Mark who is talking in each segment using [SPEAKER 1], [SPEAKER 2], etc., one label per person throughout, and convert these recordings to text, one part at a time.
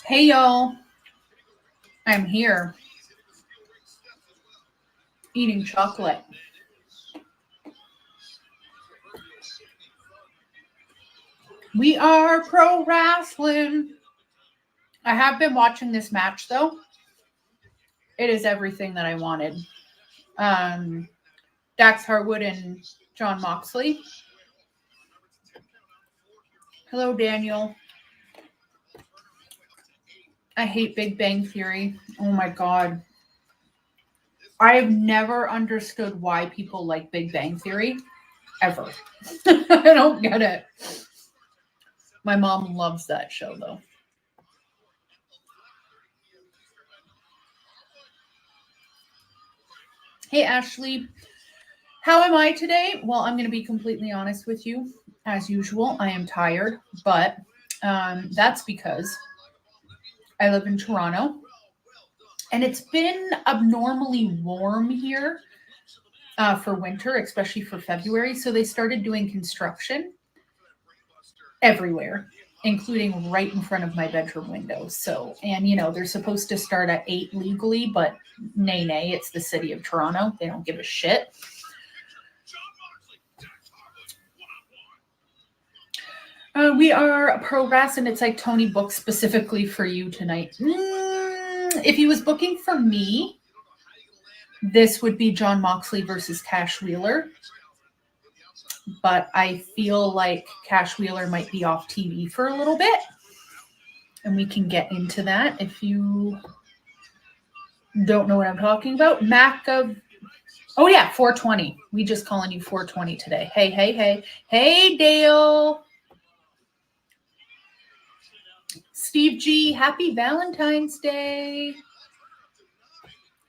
[SPEAKER 1] Hey y'all, I'm here eating chocolate. We are pro wrestling. I have been watching this match though. It is everything that I wanted. Um, Dax Harwood and John Moxley. Hello, Daniel. I hate Big Bang Theory. Oh my god. I have never understood why people like Big Bang Theory. Ever. I don't get it. My mom loves that show though. Hey, Ashley. How am I today? Well, I'm going to be completely honest with you. As usual, I am tired, but that's because I live in Toronto and it's been abnormally warm here for winter, especially for February. So they started doing construction everywhere, including right in front of my bedroom window. So, and they're supposed to start at 8 legally, but nay, it's the city of Toronto. They don't give a shit. We are pro wrestling, and it's like Tony booked specifically for you tonight. If he was booking for me, this would be John Moxley versus Cash Wheeler. But I feel like Cash Wheeler might be off TV for a little bit. And we can get into that if you don't know what I'm talking about. Oh yeah, 420. We just calling you 420 today. Hey. Hey, Dale. Steve G, happy Valentine's Day.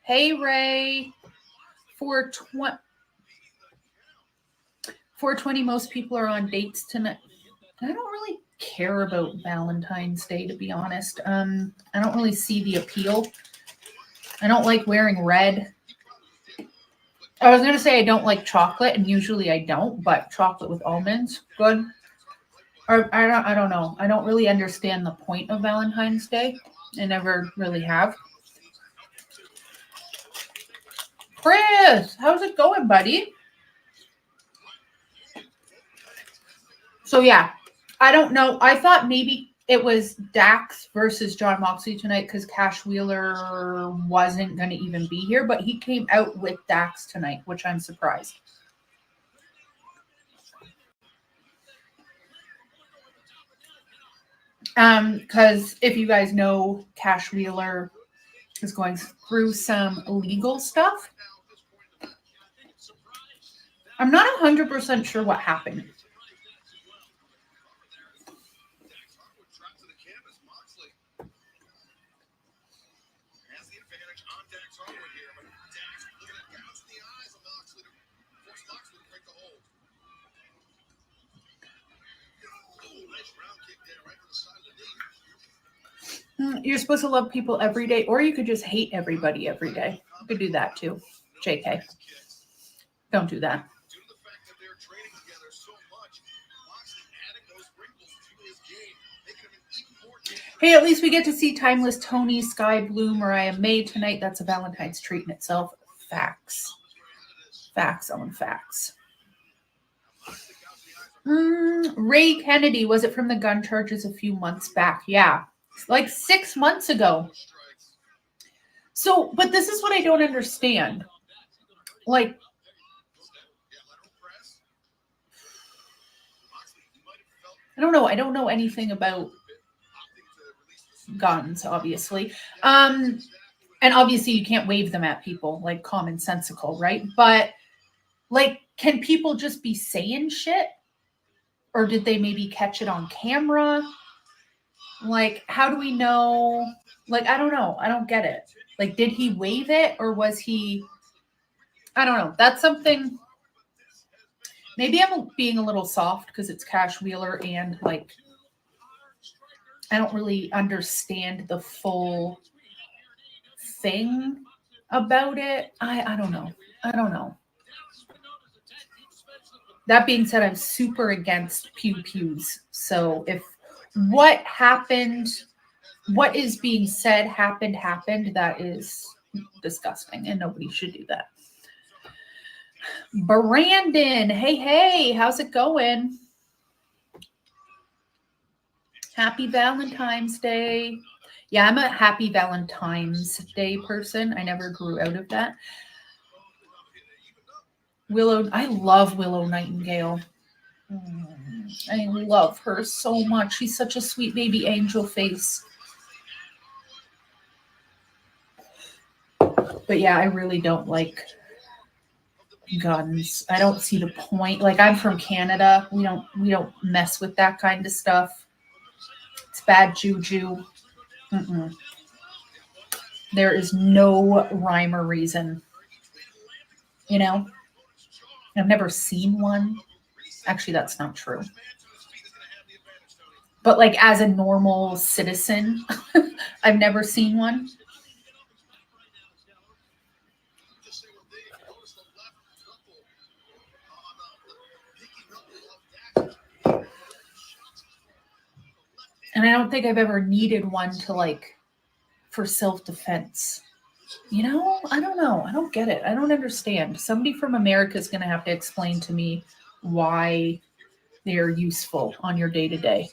[SPEAKER 1] Hey, Ray. 420, most people are on dates tonight. I don't really care about Valentine's Day, to be honest. I don't really see the appeal. I don't like wearing red. I was going to say I don't like chocolate, and usually I don't, but chocolate with almonds, good. Or I don't know. I don't really understand the point of Valentine's Day. I never really have. Chris, how's it going, buddy? So yeah, I don't know. I thought maybe it was Dax versus John Moxley tonight because Cash Wheeler wasn't going to even be here, but he came out with Dax tonight, which I'm surprised. Because if you guys know, Cash Wheeler is going through some legal stuff. I'm not 100% sure what happened. You're supposed to love people every day, or you could just hate everybody every day. You could do that too. JK. Don't do that. Hey, at least we get to see Timeless Tony, Sky Blue, Mariah May tonight. That's a Valentine's treat in itself. Facts. Facts on facts. Ray Kennedy, was it from the gun charges a few months back? Yeah, like 6 months ago. So, but this is what I don't understand. Like, I don't know. I don't know anything about guns, obviously. And obviously you can't wave them at people, like commonsensical, right? But like, can people just be saying shit? Or did they maybe catch it on camera? Like, how do we know? Like, I don't know. I don't get it. Like, did he wave it or was he? I don't know. That's something. Maybe I'm being a little soft because it's Cash Wheeler and like, I don't really understand the full thing about it. I don't know. I don't know. That being said, I'm super against pew pews. So if what happened what is being said happened. That is disgusting, and nobody should do that. Brandon, hey, how's it going? Happy Valentine's Day. Yeah, I'm a happy Valentine's Day person. I never grew out of that. Willow, I love Willow Nightingale. I love her so much. She's such a sweet baby angel face. But yeah, I really don't like guns. I don't see the point. Like, I'm from Canada. We don't mess with that kind of stuff. It's bad juju. Mm-mm. There is no rhyme or reason. You know? I've never seen one. Actually, that's not true. But like, as a normal citizen, I've never seen one. And I don't think I've ever needed one to, like, for self-defense. You know, I don't know. I don't get it. I don't understand. Somebody from America is going to have to explain to me why they're useful on your day-to-day.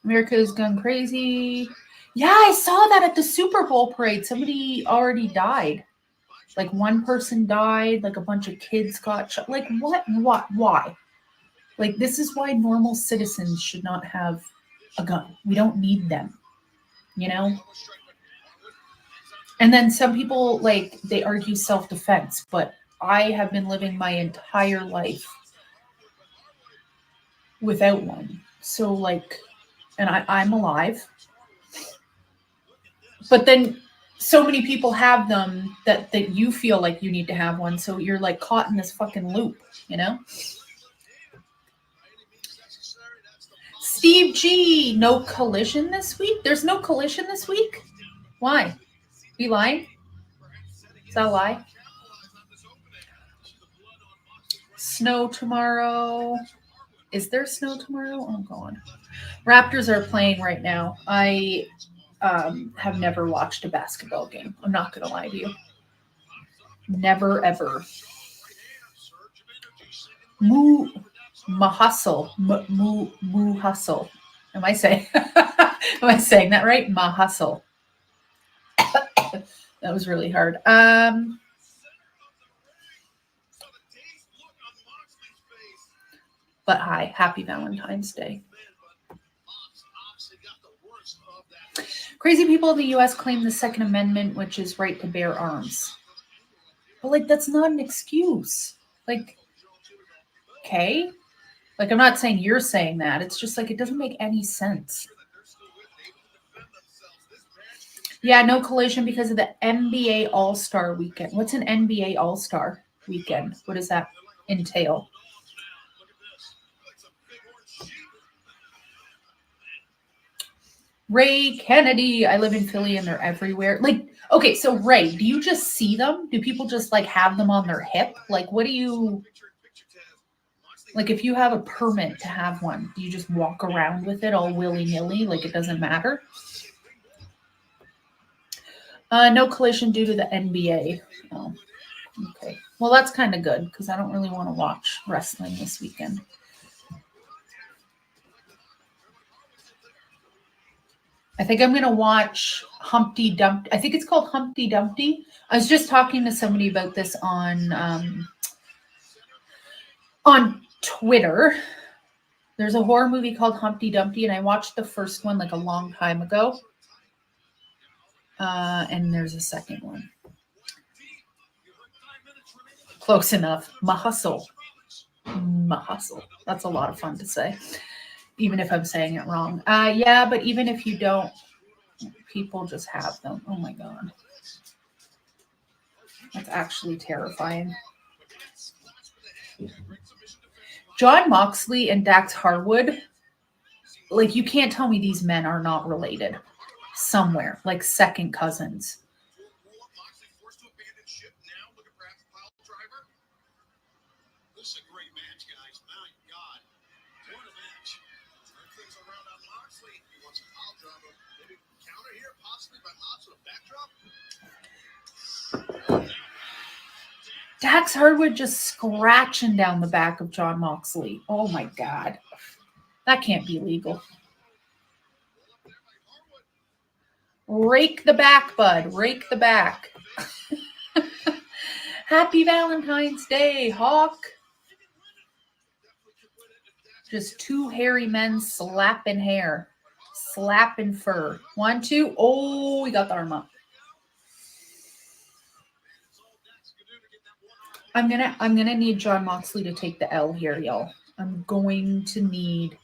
[SPEAKER 1] America's gone crazy. Yeah, I saw that at the Super Bowl parade. Somebody already died. Like, one person died. Like, a bunch of kids got shot. Like, what? Why? Like, this is why normal citizens should not have a gun. We don't need them, you know? And then some people, like, they argue self-defense, but I have been living my entire life without one. So, like, and I'm alive. But then so many people have them that you feel like you need to have one. So you're, like, caught in this fucking loop, you know? Steve G, no collision this week? There's no collision this week? Why? You lying? Is that a lie? Snow tomorrow. Is there snow tomorrow? Oh, God. Raptors are playing right now. I have never watched a basketball game. I'm not going to lie to you. Never, ever. Mahustle. Hustle. Am I saying that right? Mahustle. That was really hard. But hi, happy Valentine's Day. Crazy people in the U.S. claim the Second Amendment, which is right to bear arms. But, like, that's not an excuse. Like, okay? Like, I'm not saying you're saying that. It's just, like, it doesn't make any sense. Yeah, no collision because of the NBA All-Star Weekend. What's an NBA All-Star Weekend? What does that entail? Ray Kennedy. I live in Philly and they're everywhere. Like, okay, so Ray, do you just see them? Do people just, like, have them on their hip? Like, what do you, like, if you have a permit to have one, do you just walk around with it all willy-nilly? Like, it doesn't matter? No collision due to the NBA. Oh, okay. Well, that's kind of good because I don't really want to watch wrestling this weekend. I think I'm going to watch Humpty Dumpty. I think it's called Humpty Dumpty. I was just talking to somebody about this on Twitter. There's a horror movie called Humpty Dumpty, and I watched the first one like a long time ago. And there's a second one. Close enough. Mahustle. That's a lot of fun to say, even if I'm saying it wrong. Yeah, but even if you don't, people just have them. Oh my God. That's actually terrifying. John Moxley and Dax Harwood, like, you can't tell me these men are not related somewhere, like second cousins. Dax Harwood just scratching down the back of Jon Moxley. Oh my God. That can't be legal. Rake the back, bud. Rake the back. Happy Valentine's Day, Hawk. Just two hairy men slapping hair. Slapping fur. 1, 2. Oh, we got the arm up. I'm gonna need Jon Moxley to take the L here, y'all. I'm going to need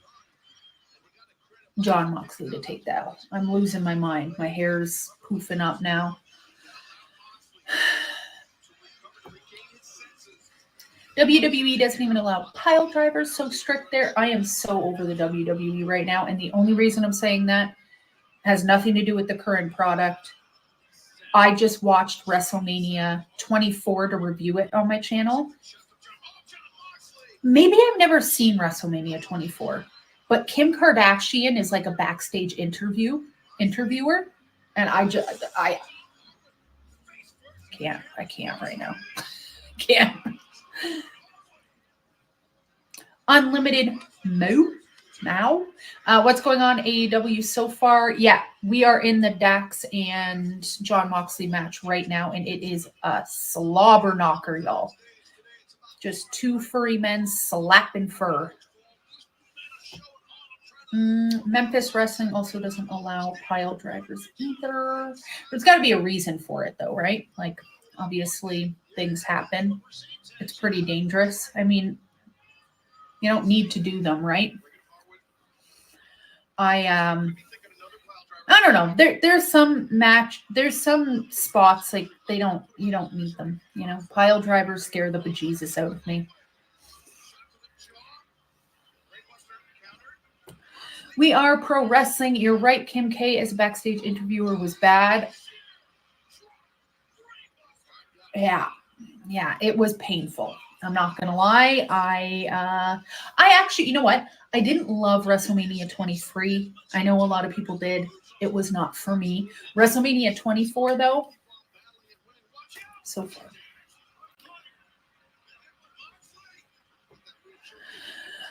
[SPEAKER 1] Jon Moxley to take the L. I'm losing my mind. My hair's poofing up now. WWE doesn't even allow pile drivers, so strict there. I am so over the WWE right now, and the only reason I'm saying that has nothing to do with the current product. I just watched WrestleMania 24 to review it on my channel. Maybe I've never seen WrestleMania 24, but Kim Kardashian is like a backstage interviewer, and I can't right now. Can't. Unlimited now. What's going on AEW so far? Yeah, we are in the Dax and Jon Moxley match right now, and it is a slobber knocker, y'all. Just two furry men slapping fur. Memphis Wrestling also doesn't allow pile drivers either. There's got to be a reason for it, though, right? Like, obviously, things happen. It's pretty dangerous. I mean, you don't need to do them, right? I don't know. There's some spots like you don't need them. You know, pile drivers scare the bejesus out of me. We are pro wrestling. You're right. Kim K as a backstage interviewer was bad. Yeah, it was painful. I'm not gonna lie. I actually, you know what? I didn't love WrestleMania 23. I know a lot of people did. It was not for me. WrestleMania 24, though, so far.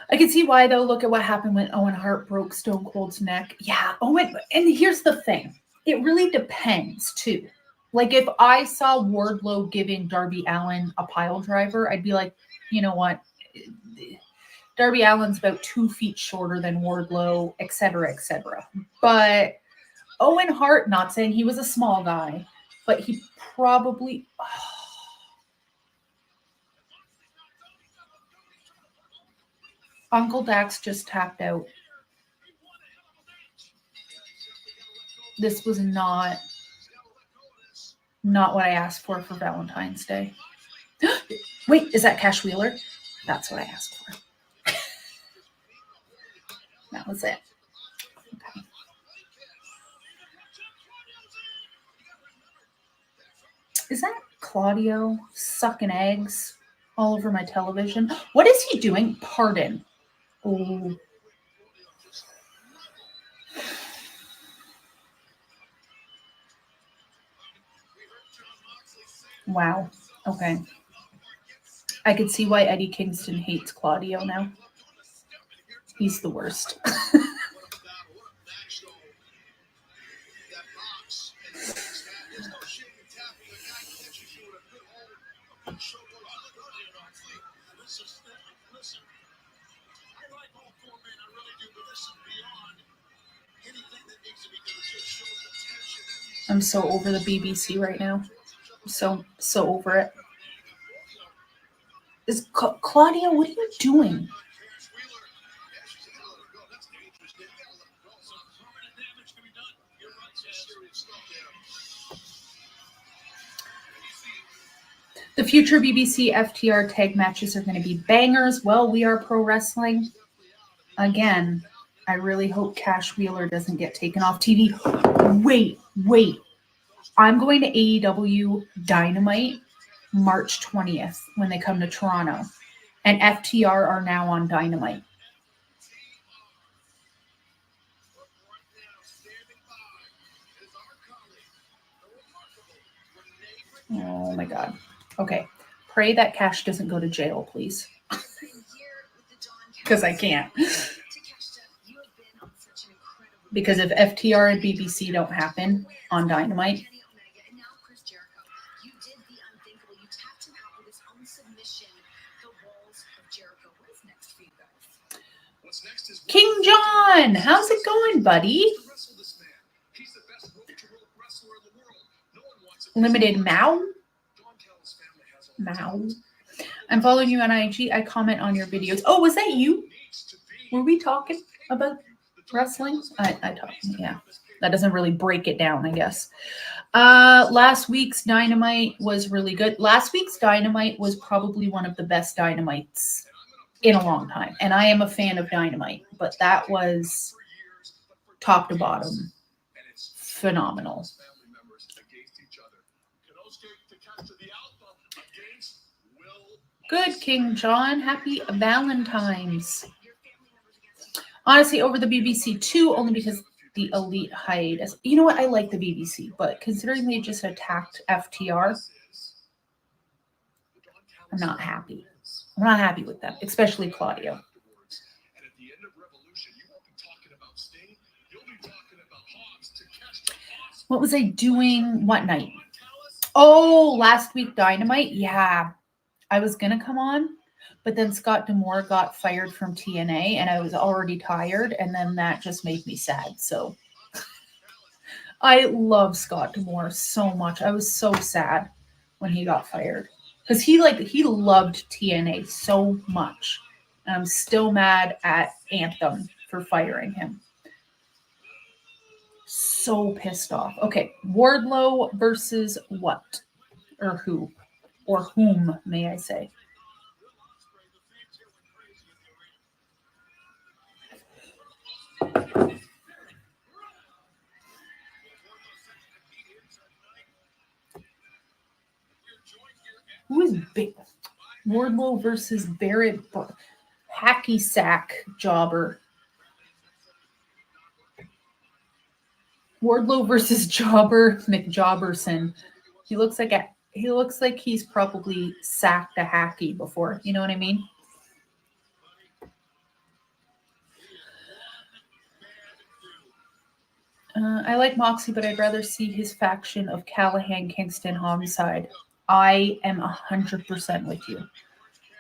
[SPEAKER 1] I can see why, though. Look at what happened when Owen Hart broke Stone Cold's neck. Yeah, Owen. And here's the thing. It really depends, too. Like, if I saw Wardlow giving Darby Allin a pile driver, I'd be like, you know what? Darby Allin's about 2 feet shorter than Wardlow, et cetera, et cetera. But Owen Hart, not saying he was a small guy, but he probably... Uncle Dax just tapped out. This was not what I asked for Valentine's Day. Wait, is that Cash Wheeler? That's what I asked for. That was it. Okay. Is that Claudio sucking eggs all over my television? What is he doing? Pardon. Oh. Wow. Okay. I could see why Eddie Kingston hates Claudio now. He's the worst. I'm so over the BBC right now. I'm so over it. Is Claudia, what are you doing? The future BBC FTR tag matches are going to be bangers. Well, we are pro wrestling. Again, I really hope Cash Wheeler doesn't get taken off TV. Wait. I'm going to AEW Dynamite March 20th when they come to Toronto. And FTR are now on Dynamite. Oh my God. Okay. Pray that Cash doesn't go to jail, please. Because I can't. Because if FTR and BBC don't happen on Dynamite, King John, how's it going, buddy? Limited Mao. I'm following you on IG. I comment on your videos. Oh, was that you? Were we talking about wrestling? I talked. Yeah, that doesn't really break it down, I guess. Last week's Dynamite was really good. Last week's Dynamite was probably one of the best Dynamites in a long time. And I am a fan of Dynamite, but that was top to bottom phenomenal. Good, King John. Happy Valentines. Honestly, over the BBC too, only because the Elite hiatus. You know what? I like the BBC, but considering they just attacked FTR, I'm not happy. I'm not happy with them, especially Claudio. What was I doing? What night? Oh, last week Dynamite? Yeah. I was going to come on, but then Scott D'Amore got fired from TNA and I was already tired. And then that just made me sad. So I love Scott D'Amore so much. I was so sad when he got fired because he loved TNA so much. And I'm still mad at Anthem for firing him. So pissed off. Okay. Wardlow versus what? Or who? Or whom, may I say? Who is big? Wardlow versus Barrett Hacky Sack Jobber. Wardlow versus Jobber McJobberson. He looks like he's probably sacked a hacky before. You know what I mean? I like Moxie, but I'd rather see his faction of Callahan, Kingston, Homicide. I am 100% with you.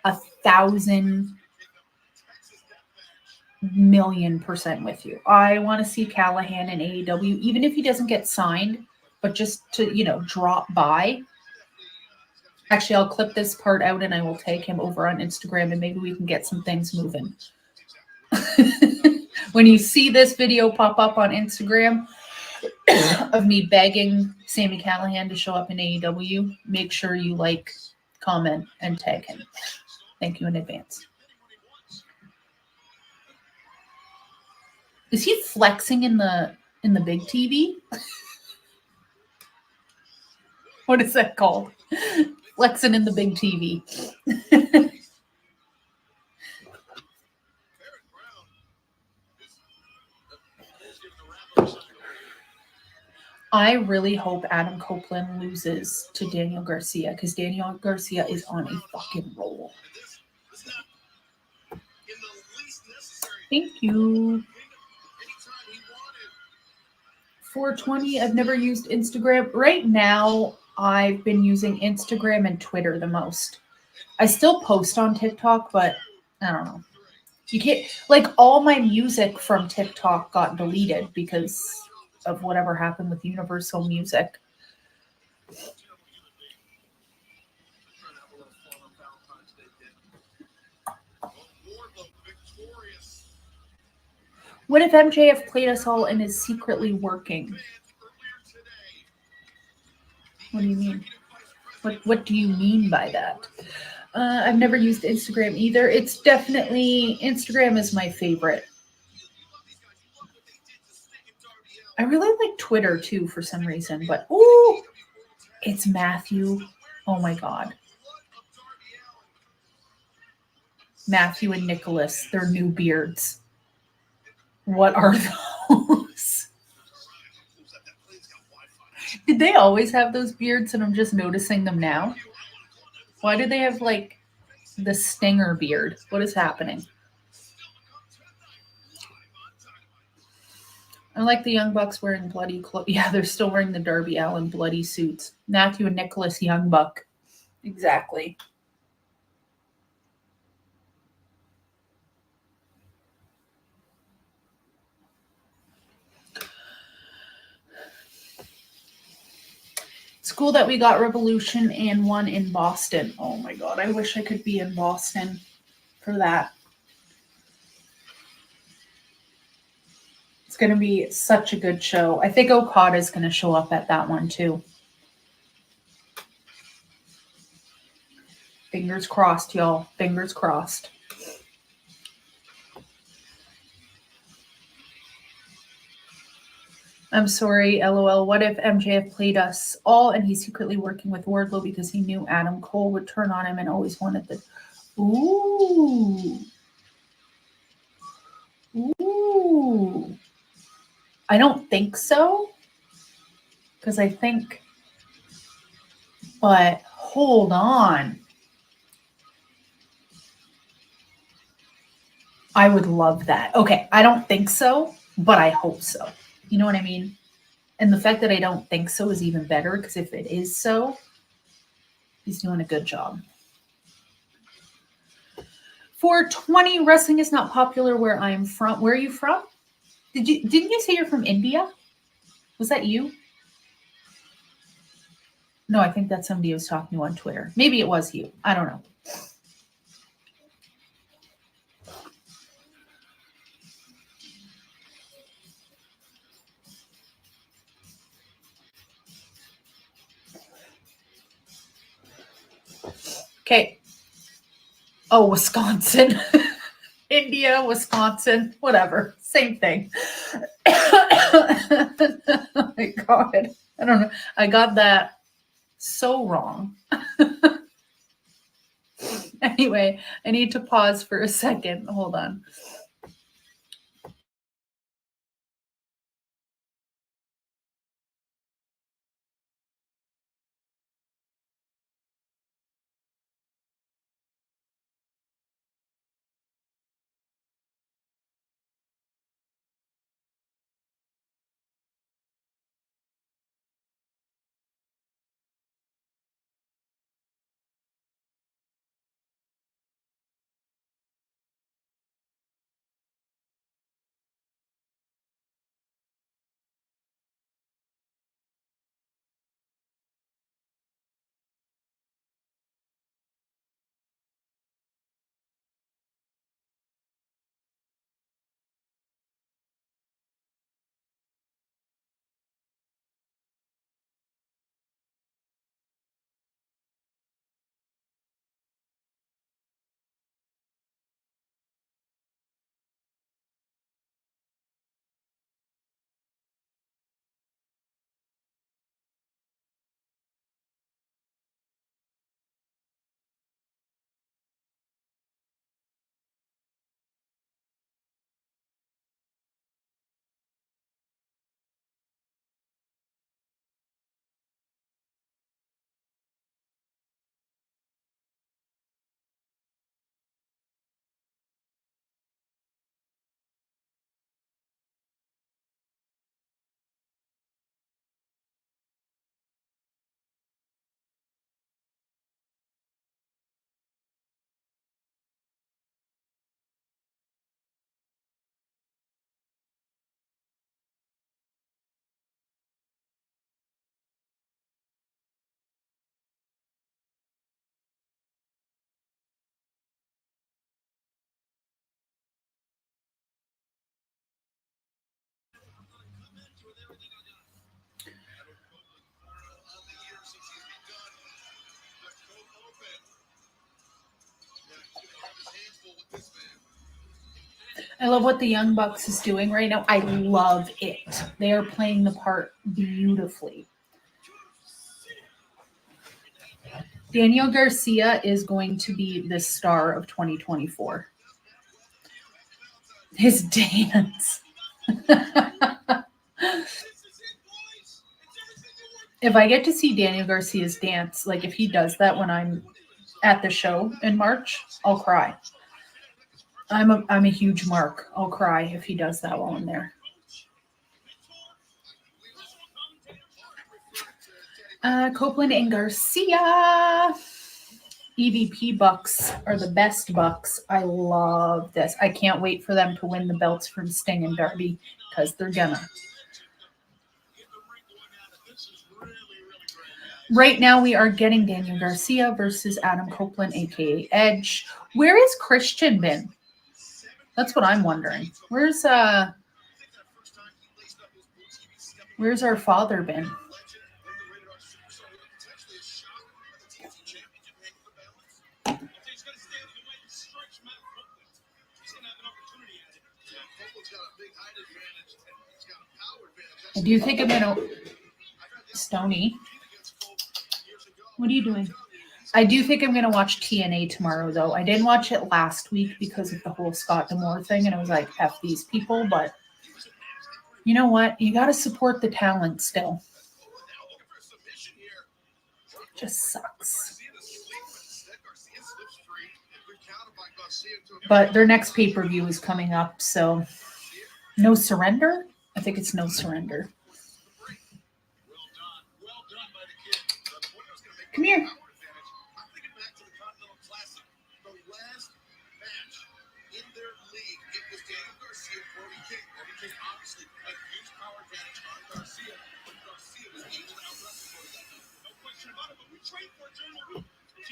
[SPEAKER 1] 1,000,000,000% with you. I want to see Callahan in AEW, even if he doesn't get signed, but just to, drop by. Actually, I'll clip this part out and I will tag him over on Instagram and maybe we can get some things moving. When you see this video pop up on Instagram of me begging Sami Callihan to show up in AEW, make sure you like, comment, and tag him. Thank you in advance. Is he flexing in the big TV? What is that called? Flexing in the big TV. I really hope Adam Copeland loses to Daniel Garcia because Daniel Garcia is on a fucking roll. Thank you. 420, I've never used Instagram. Right now, I've been using Instagram and Twitter the most. I still post on TikTok, but I don't know. You can't, all my music from TikTok got deleted because of whatever happened with Universal Music. What if MJF played us all and is secretly working? What do you mean? What do you mean by that? I've never used Instagram either. It's definitely, Instagram is my favorite. I really like Twitter too for some reason, but it's Matthew. Oh my God. Matthew and Nicholas, their new beards. What are those? Did they always have those beards and I'm just noticing them now? Why do they have like the stinger beard? What is happening? I like the Young Bucks wearing bloody clothes. Yeah, they're still wearing the Darby Allin bloody suits. Matthew and Nicholas Young Buck. Exactly. It's cool that we got Revolution and one in Boston. Oh my god, I wish I could be in Boston for that. It's going to be such a good show. I think Okada is going to show up at that one too. Fingers crossed, y'all. Fingers crossed. I'm sorry, LOL. What if MJF played us all and he's secretly working with Wardlow because he knew Adam Cole would turn on him and always wanted the. Ooh. Ooh. I don't think so. Because I think. But hold on. I would love that. Okay, I don't think so, but I hope so. You know what I mean? And the fact that I don't think so is even better because if it is so, he's doing a good job. 420, wrestling is not popular where I am from. Where are you from? Didn't you say you're from India? Was that you? No, I think that's somebody I was talking to on Twitter. Maybe it was you. I don't know. Okay. Oh, Wisconsin. India, Wisconsin, whatever. Same thing. Oh my God. I don't know. I got that so wrong. Anyway, I need to pause for a second. Hold on. I love what the Young Bucks is doing right now. I love it. They are playing the part beautifully. Daniel Garcia is going to be the star of 2024. His dance. If I get to see Daniel Garcia's dance, like if he does that when I'm at the show in March, I'll cry. I'm a huge Mark. I'll cry if he does that while I'm there. Copeland and Garcia. EVP Bucks are the best Bucks. I love this. I can't wait for them to win the belts from Sting and Darby because they're gonna. Right now we are getting Daniel Garcia versus Adam Copeland, aka Edge. Where has Christian been? That's what I'm wondering. Where's our father been? I do think I'm gonna Stony. What are you doing? I do think I'm gonna watch TNA tomorrow, though. I didn't watch it last week because of the whole Scott D'Amore thing, and I was like, F these people, but you know what? You gotta support the talent still. Just sucks. But their next pay-per-view is coming up, so No Surrender? I think it's No Surrender. Come here.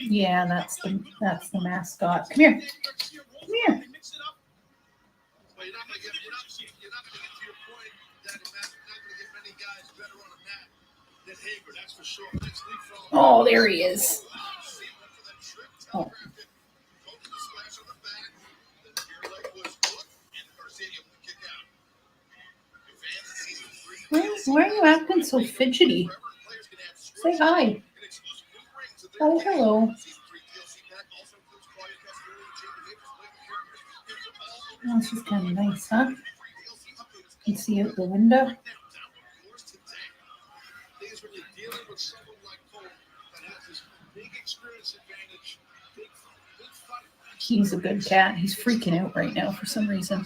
[SPEAKER 1] Yeah, that's the mascot. Come here. Come here. Oh, there he is. Oh. Why are you acting so fidgety? Say hi. Oh, hello. Oh, this is kind of nice, huh? You can see out the window. He's a good cat. He's freaking out right now for some reason.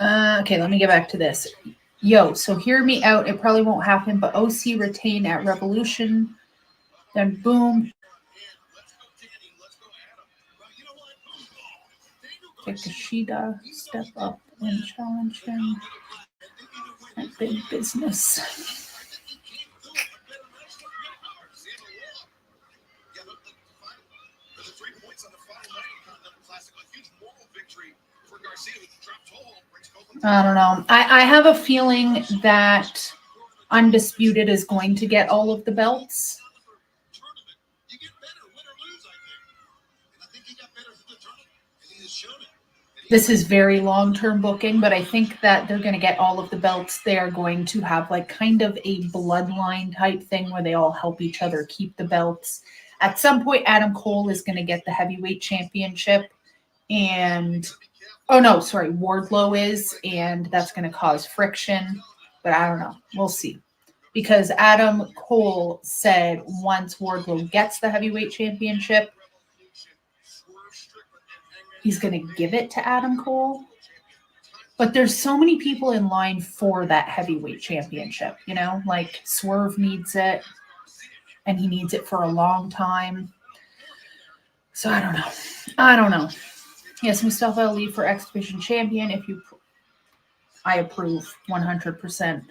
[SPEAKER 1] Okay, let me get back to this. Yo, so hear me out. It probably won't happen, but OC retain at Revolution. Then boom. Takeshita step up and challenge him at big business. I don't know. I have a feeling that Undisputed is going to get all of the belts. This is very long-term booking, but I think that they're going to get all of the belts. They are going to have like kind of a bloodline type thing where they all help each other keep the belts. At some point, Adam Cole is going to get the heavyweight championship. And, oh no, sorry, Wardlow is, and that's going to cause friction. But I don't know. We'll see. Because Adam Cole said once Wardlow gets the heavyweight championship, he's going to give it to Adam Cole. But there's so many people in line for that heavyweight championship, you know? Like Swerve needs it, and he needs it for a long time. So I don't know. Yes, Mustafa Ali for X Division champion. I approve 100%.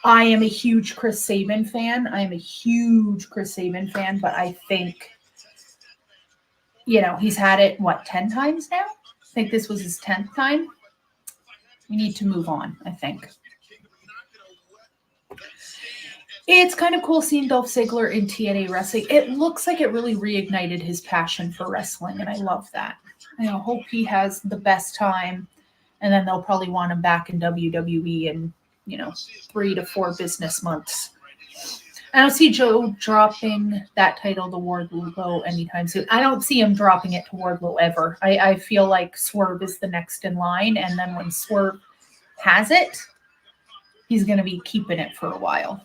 [SPEAKER 1] I am a huge Chris Sabin fan. But I think, you know, he's had it, 10 times now? I think this was his 10th time. We need to move on, I think. It's kind of cool seeing Dolph Ziggler in TNA wrestling. It looks like it really reignited his passion for wrestling, and I love that. I hope he has the best time, and then they'll probably want him back in WWE in, 3 to 4 business months. I don't see Joe dropping that title to Wardlow anytime soon. I don't see him dropping it to Wardlow ever. I feel like Swerve is the next in line, and then when Swerve has it, he's going to be keeping it for a while.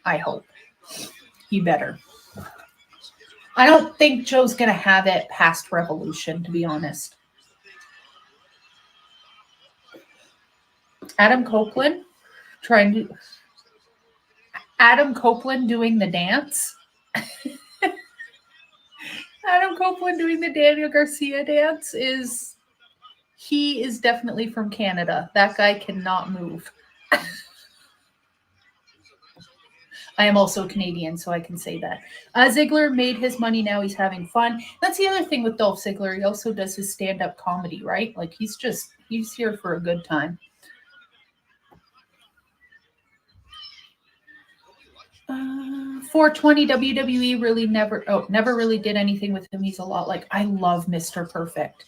[SPEAKER 1] I hope. He better. I don't think Joe's going to have it past Revolution, to be honest. Adam Copeland doing the dance. Adam Copeland doing the Daniel Garcia dance he is definitely from Canada. That guy cannot move. I am also Canadian, so I can say that. Ziggler made his money. Now he's having fun. That's the other thing with Dolph Ziggler. He also does his stand-up comedy, right? Like he's here for a good time. 420 WWE really never really did anything with him. He's a lot like, I love Mr. Perfect.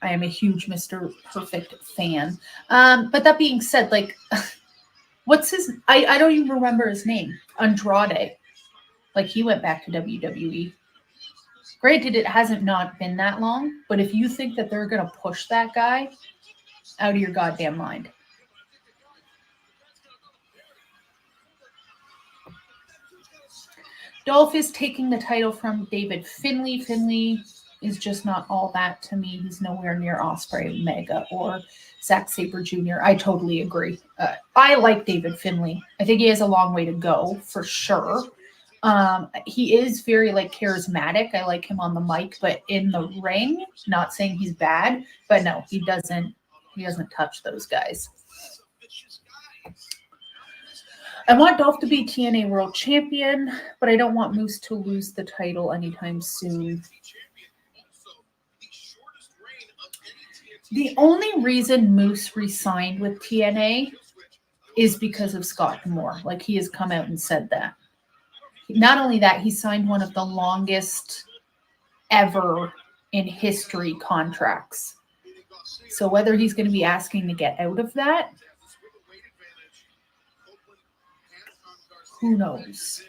[SPEAKER 1] I am a huge Mr. Perfect fan. But that being said, like, what's his? I don't even remember his name. Andrade. Like he went back to WWE. Granted, it hasn't not been that long, but if you think that they're gonna push that guy, out of your goddamn mind. Dolph is taking the title from David Finlay. Finlay is just not all that to me. He's nowhere near Ospreay, Omega, or Zack Sabre Jr. I totally agree. I like David Finlay. I think he has a long way to go, for sure. He is very like charismatic. I like him on the mic, but in the ring, not saying he's bad, but no, he doesn't touch those guys. I want Dolph to be TNA World Champion, but I don't want Moose to lose the title anytime soon. The only reason Moose re-signed with TNA is because of Scott D'Amore. Like, he has come out and said that. Not only that, he signed one of the longest ever in history contracts. So whether he's going to be asking to get out of that, who knows?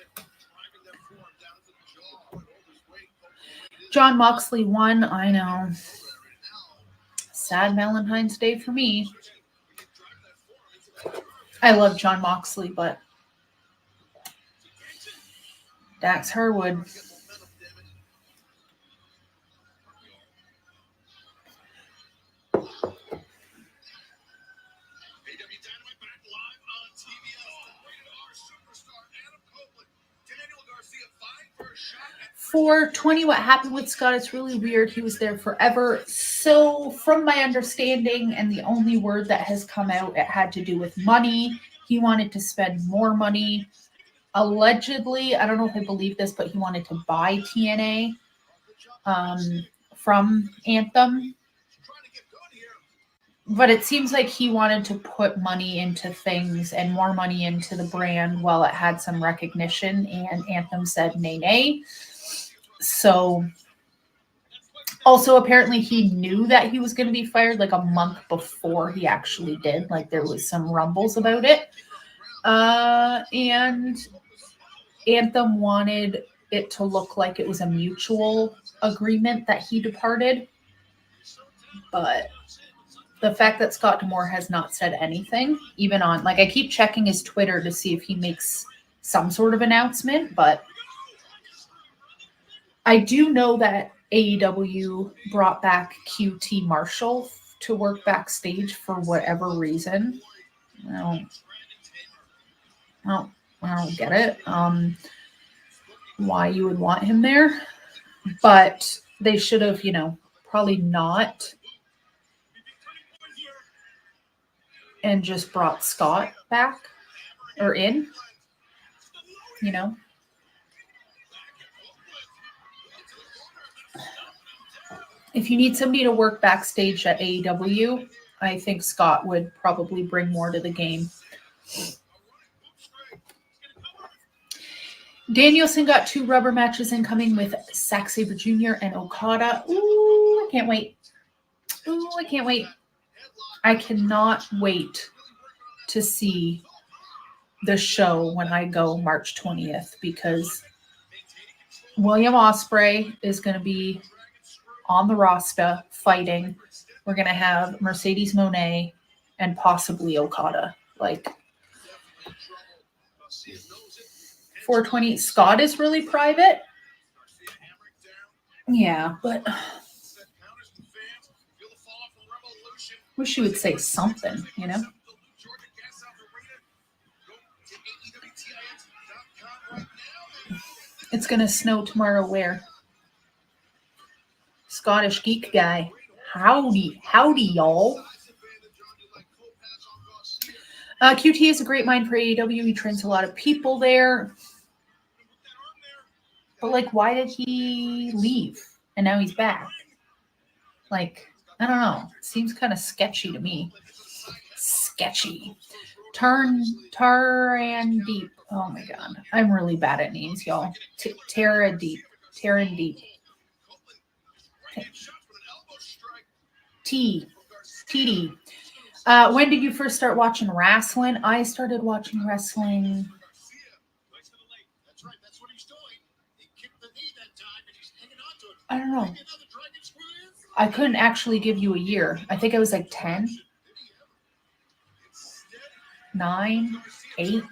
[SPEAKER 1] Jon Moxley won. I know. Sad Valentine's Day for me. I love Jon Moxley, but Dax Harwood. For 20, what happened with Scott, it's really weird. He was there forever. So from my understanding, and the only word that has come out, it had to do with money. He wanted to spend more money. Allegedly, I don't know if I believe this, but he wanted to buy TNA from Anthem. But it seems like he wanted to put money into things and more money into the brand while it had some recognition, and Anthem said nay. So also apparently he knew that he was going to be fired like a month before he actually did. Like there was some rumbles about it. And Anthem wanted it to look like it was a mutual agreement that he departed. But the fact that Scott D'Amore has not said anything, even on, like, I keep checking his Twitter to see if he makes some sort of announcement, but I do know that AEW brought back QT Marshall to work backstage for whatever reason. I don't get it. Why you would want him there, but they should have, probably not, and just brought Scott back or in, If you need somebody to work backstage at AEW, I think Scott would probably bring more to the game. Danielson got 2 rubber matches incoming with Zack Sabre Jr. and Okada. Ooh, I can't wait. I cannot wait to see the show when I go March 20th, because William Ospreay is going to be on the roster fighting. We're going to have Mercedes Moné and possibly Okada. Like, 420. Scott is really private. Yeah, but wish you would say something, you know? It's going to snow tomorrow where? Scottish Geek Guy. Howdy, y'all. QT is a great mind for AEW. He trains a lot of people there. But, like, why did he leave? And now he's back. Like, I don't know. Seems kind of sketchy to me. Sketchy. Tarandeep. Oh, my God. I'm really bad at names, y'all. Tarandeep. TD. When did you first start watching wrestling? I started watching wrestling. I don't know. I couldn't actually give you a year. I think I was like 10, 9, 8.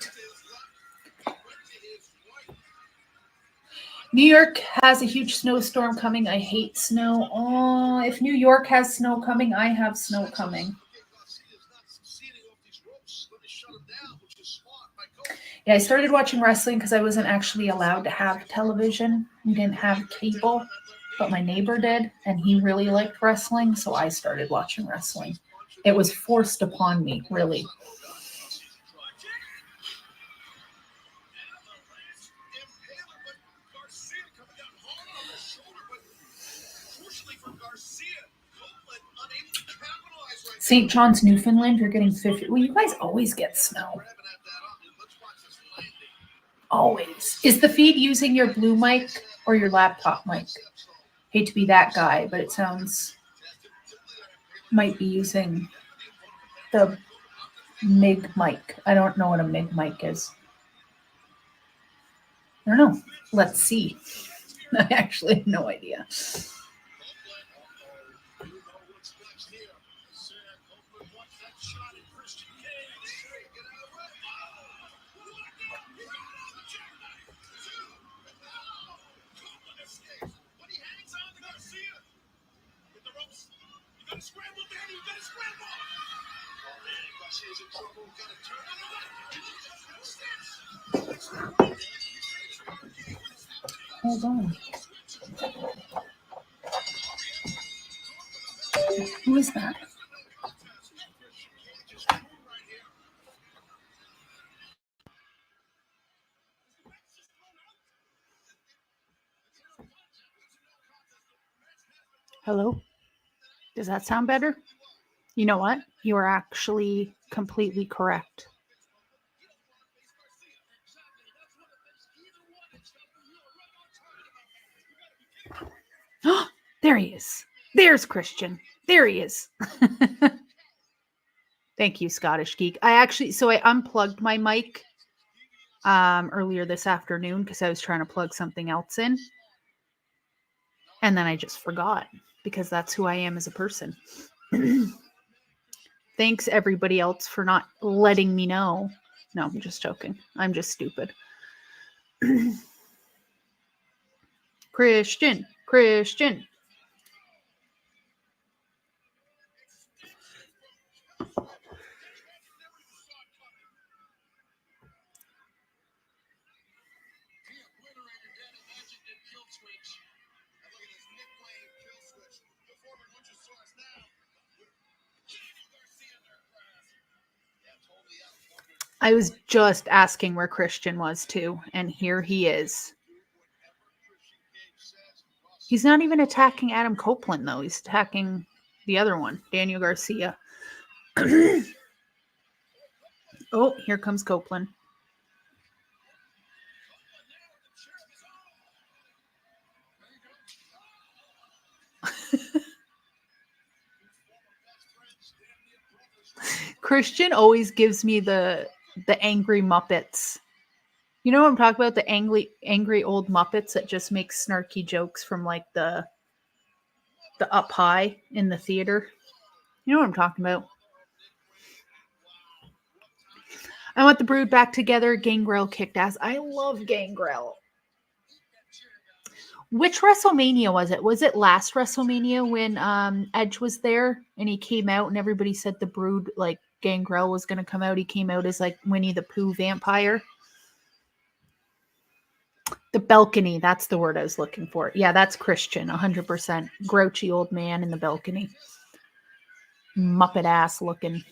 [SPEAKER 1] New York has a huge snowstorm coming. I hate snow. Oh, if New York has snow coming, I have snow coming. Yeah, I started watching wrestling because I wasn't actually allowed to have television. We didn't have cable, but my neighbor did, and he really liked wrestling, so I started watching wrestling. It was forced upon me, really. St. John's, Newfoundland, you're getting 50. Well, you guys always get snow. Always. Is the feed using your blue mic or your laptop mic? Hate to be that guy, but it sounds might be using the MIG mic. I don't know what a MIG mic is. I don't know. Let's see. I actually have no idea. Hold on. Who is that? Hello? Does that sound better? You know what? You are actually completely correct. There he is. There's Christian. There he is. Thank you, Scottish Geek. I unplugged my mic earlier this afternoon because I was trying to plug something else in. And then I just forgot because that's who I am as a person. Thanks everybody else for not letting me know. No, I'm just joking. I'm just stupid. Christian. I was just asking where Christian was too, and here he is. He's not even attacking Adam Copeland, though. He's attacking the other one, Daniel Garcia. Oh, here comes Copeland. Christian always gives me the angry Muppets. You know what I'm talking about? The angry old Muppets that just make snarky jokes from like the up high in the theater. You know what I'm talking about? I want the Brood back together. Gangrel kicked ass. I love Gangrel. Which WrestleMania was it? Was it last WrestleMania when Edge was there and he came out and everybody said the Brood, like Gangrel was going to come out? He came out as like Winnie the Pooh vampire. The balcony, that's the word I was looking for. Yeah, that's Christian, 100%. Grouchy old man in the balcony. Muppet ass looking.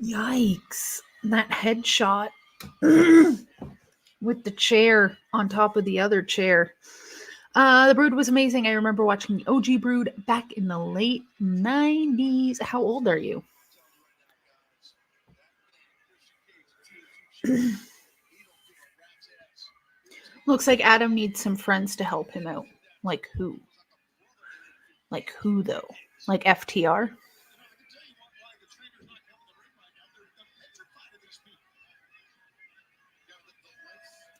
[SPEAKER 1] Yikes. That headshot with the chair on top of the other chair. The Brood was amazing. I remember watching the OG Brood back in the late 90s. How old are you? Looks like Adam needs some friends to help him out. Like who? Like who though? Like FTR?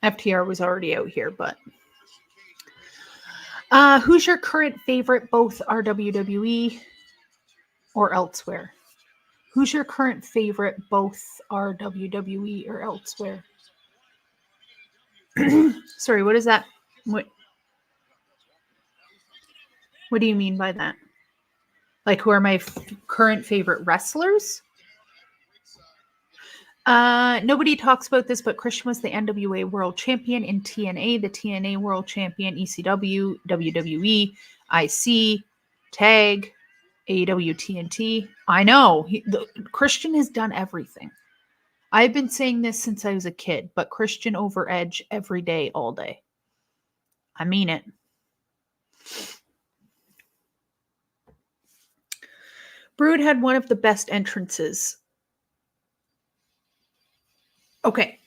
[SPEAKER 1] FTR was already out here, but who's your current favorite, both are WWE or elsewhere? Who's your current favorite, both are WWE or elsewhere? Sorry, what is that? What do you mean by that? Like, who are my current favorite wrestlers? Nobody talks about this, but Christian was the NWA World Champion in TNA, the TNA World Champion, ECW, WWE, IC, Tag, AEW, TNT. I know. Christian has done everything. I've been saying this since I was a kid, but Christian over Edge every day, all day. I mean it. Brood had one of the best entrances. Okay,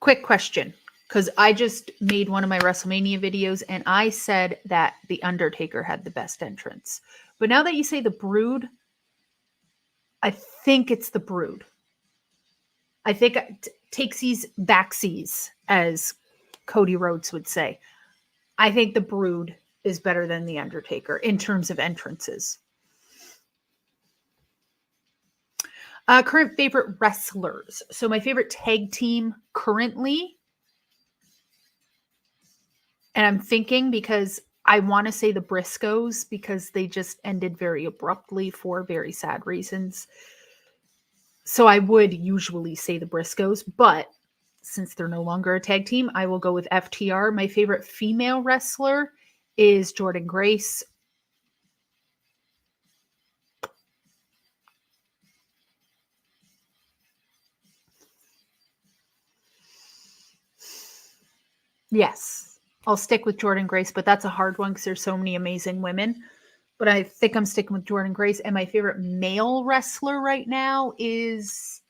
[SPEAKER 1] quick question, because I just made one of my WrestleMania videos and I said that The Undertaker had the best entrance. But now that you say the Brood, I think it's the Brood. I think takesies, backsies, as Cody Rhodes would say. I think the Brood is better than The Undertaker in terms of entrances. Current favorite wrestlers. So my favorite tag team currently, and I'm thinking because I want to say the Briscoes because they just ended very abruptly for very sad reasons. So I would usually say the Briscoes, but since they're no longer a tag team, I will go with FTR. My favorite female wrestler is Jordynne Grace. Yes, I'll stick with Jordynne Grace, but that's a hard one because there's so many amazing women. But I think I'm sticking with Jordynne Grace. And my favorite male wrestler right now is...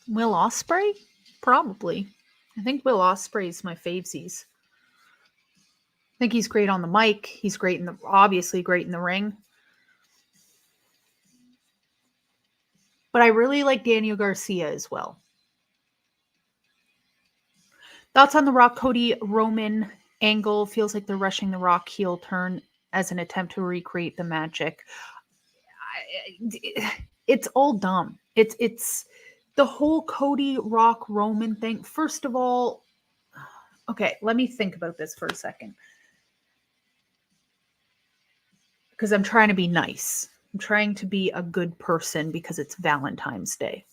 [SPEAKER 1] Will Ospreay? Probably. I think Will Ospreay is my favesies. I think he's great on the mic. He's great obviously great in the ring. But I really like Daniel Garcia as well. Thoughts on the Rock Cody Roman angle? Feels like they're rushing the Rock heel turn as an attempt to recreate the magic. It's all dumb. It's the whole Cody Rock Roman thing. First of all, okay, let me think about this for a second. Because I'm trying to be nice. I'm trying to be a good person because it's Valentine's Day.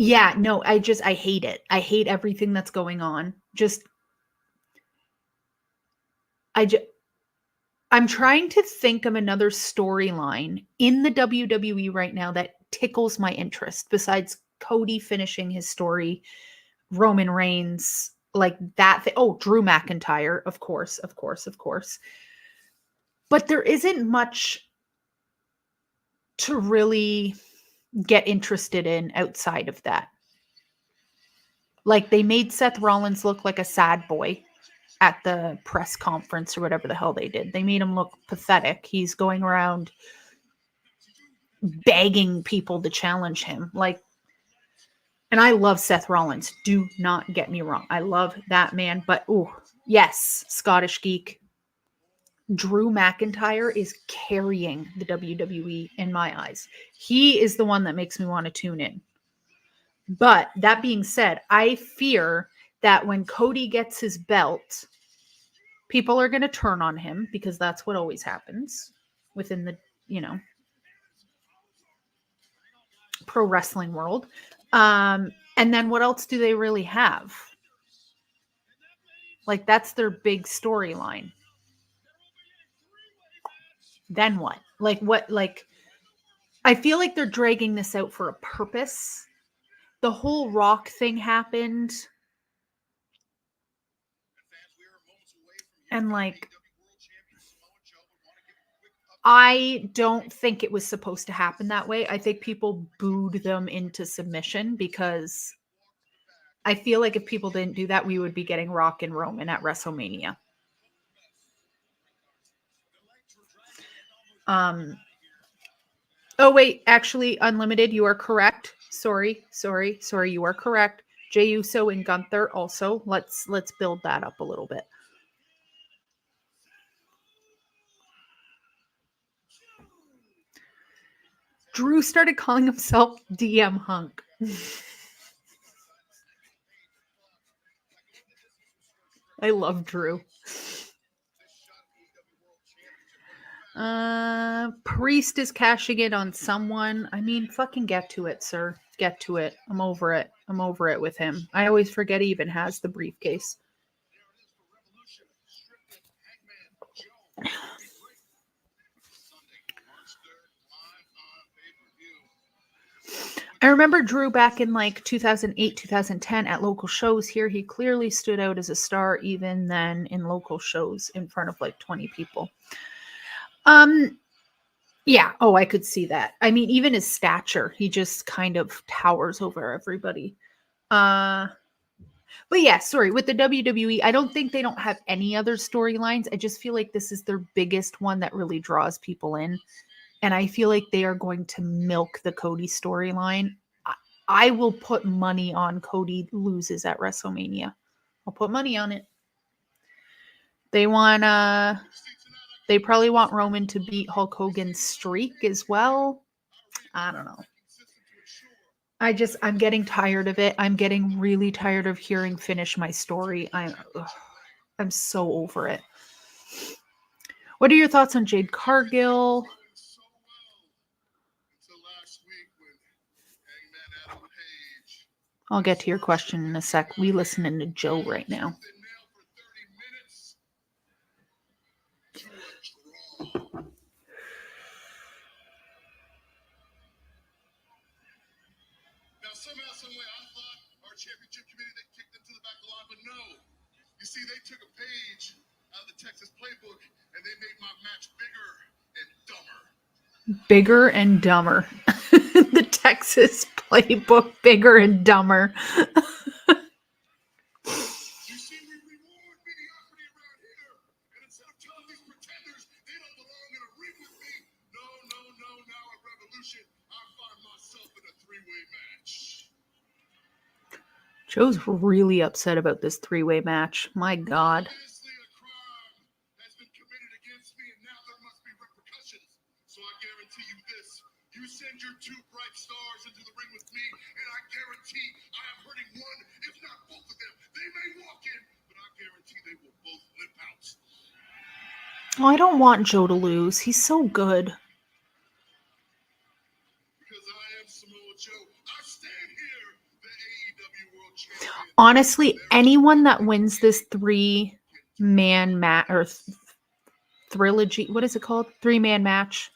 [SPEAKER 1] Yeah, no, I hate it. I hate everything that's going on. I just, I'm trying to think of another storyline in the WWE right now that tickles my interest besides Cody finishing his story, Roman Reigns, like that. Oh, Drew McIntyre, of course, of course, of course. But there isn't much to really get interested in outside of that. Like they made Seth Rollins look like a sad boy at the press conference or whatever the hell they did. They made him look pathetic. He's going around begging people to challenge him. Like, and I love Seth Rollins. Do not get me wrong. I love that man. But, oh, yes, Scottish Geek. Drew McIntyre is carrying the WWE in my eyes. He is the one that makes me want to tune in. But that being said, I fear that when Cody gets his belt, people are going to turn on him because that's what always happens within the, pro wrestling world. And then what else do they really have? Like that's their big storyline. Then what? Like what? Like I feel like they're dragging this out for a purpose. The whole Rock thing happened. And like I don't think it was supposed to happen that way. I think people booed them into submission because I feel like if people didn't do that, we would be getting Rock and Roman at WrestleMania. Oh wait, actually, Unlimited, you are correct. Sorry, you are correct. Jey Uso and Gunther also. Let's build that up a little bit. Drew started calling himself DM Hunk. I love Drew. Priest is cashing in on someone. I mean, fucking get to it, sir. Get to it. I'm over it. I'm over it with him. I always forget he even has the briefcase. I remember Drew back in like 2008, 2010 at local shows here. He clearly stood out as a star even then in local shows in front of like 20 people. Yeah. Oh, I could see that. I mean, even his stature, he just kind of towers over everybody. But yeah, sorry, with the WWE, I don't think they don't have any other storylines. I just feel like this is their biggest one that really draws people in. And I feel like they are going to milk the Cody storyline. I will put money on Cody loses at WrestleMania. I'll put money on it. They probably want Roman to beat Hulk Hogan's streak as well. I don't know. I'm getting tired of it. I'm getting really tired of hearing finish my story. I'm so over it. What are your thoughts on Jade Cargill? I'll get to your question in a sec. We listening to Joe right now. Now, somehow, some way, I thought our championship committee, they kicked them to the back of the line, but no. You see, they took a page out of the Texas playbook, and they made my match bigger and dumber. Bigger and dumber. The Texas playbook, bigger and dumber. You see, we reward mediocrity around here, and instead of telling these pretenders they don't belong in a ring with me, no, now at Revolution, I find myself in a three-way match. Joe's really upset about this three-way match. My God. Obviously, a crime has been committed against me, and now there must be repercussions. So I guarantee you this. You send your two bright stars into the ring with me, and I guarantee I am hurting one, if not both of them. They may walk in, but I guarantee they will both limp out. Oh, I don't want Joe to lose. He's so good. Because I am Samoa Joe. I stand here Honestly, anyone that wins this 3-man match or trilogy, what is it called? 3-man match.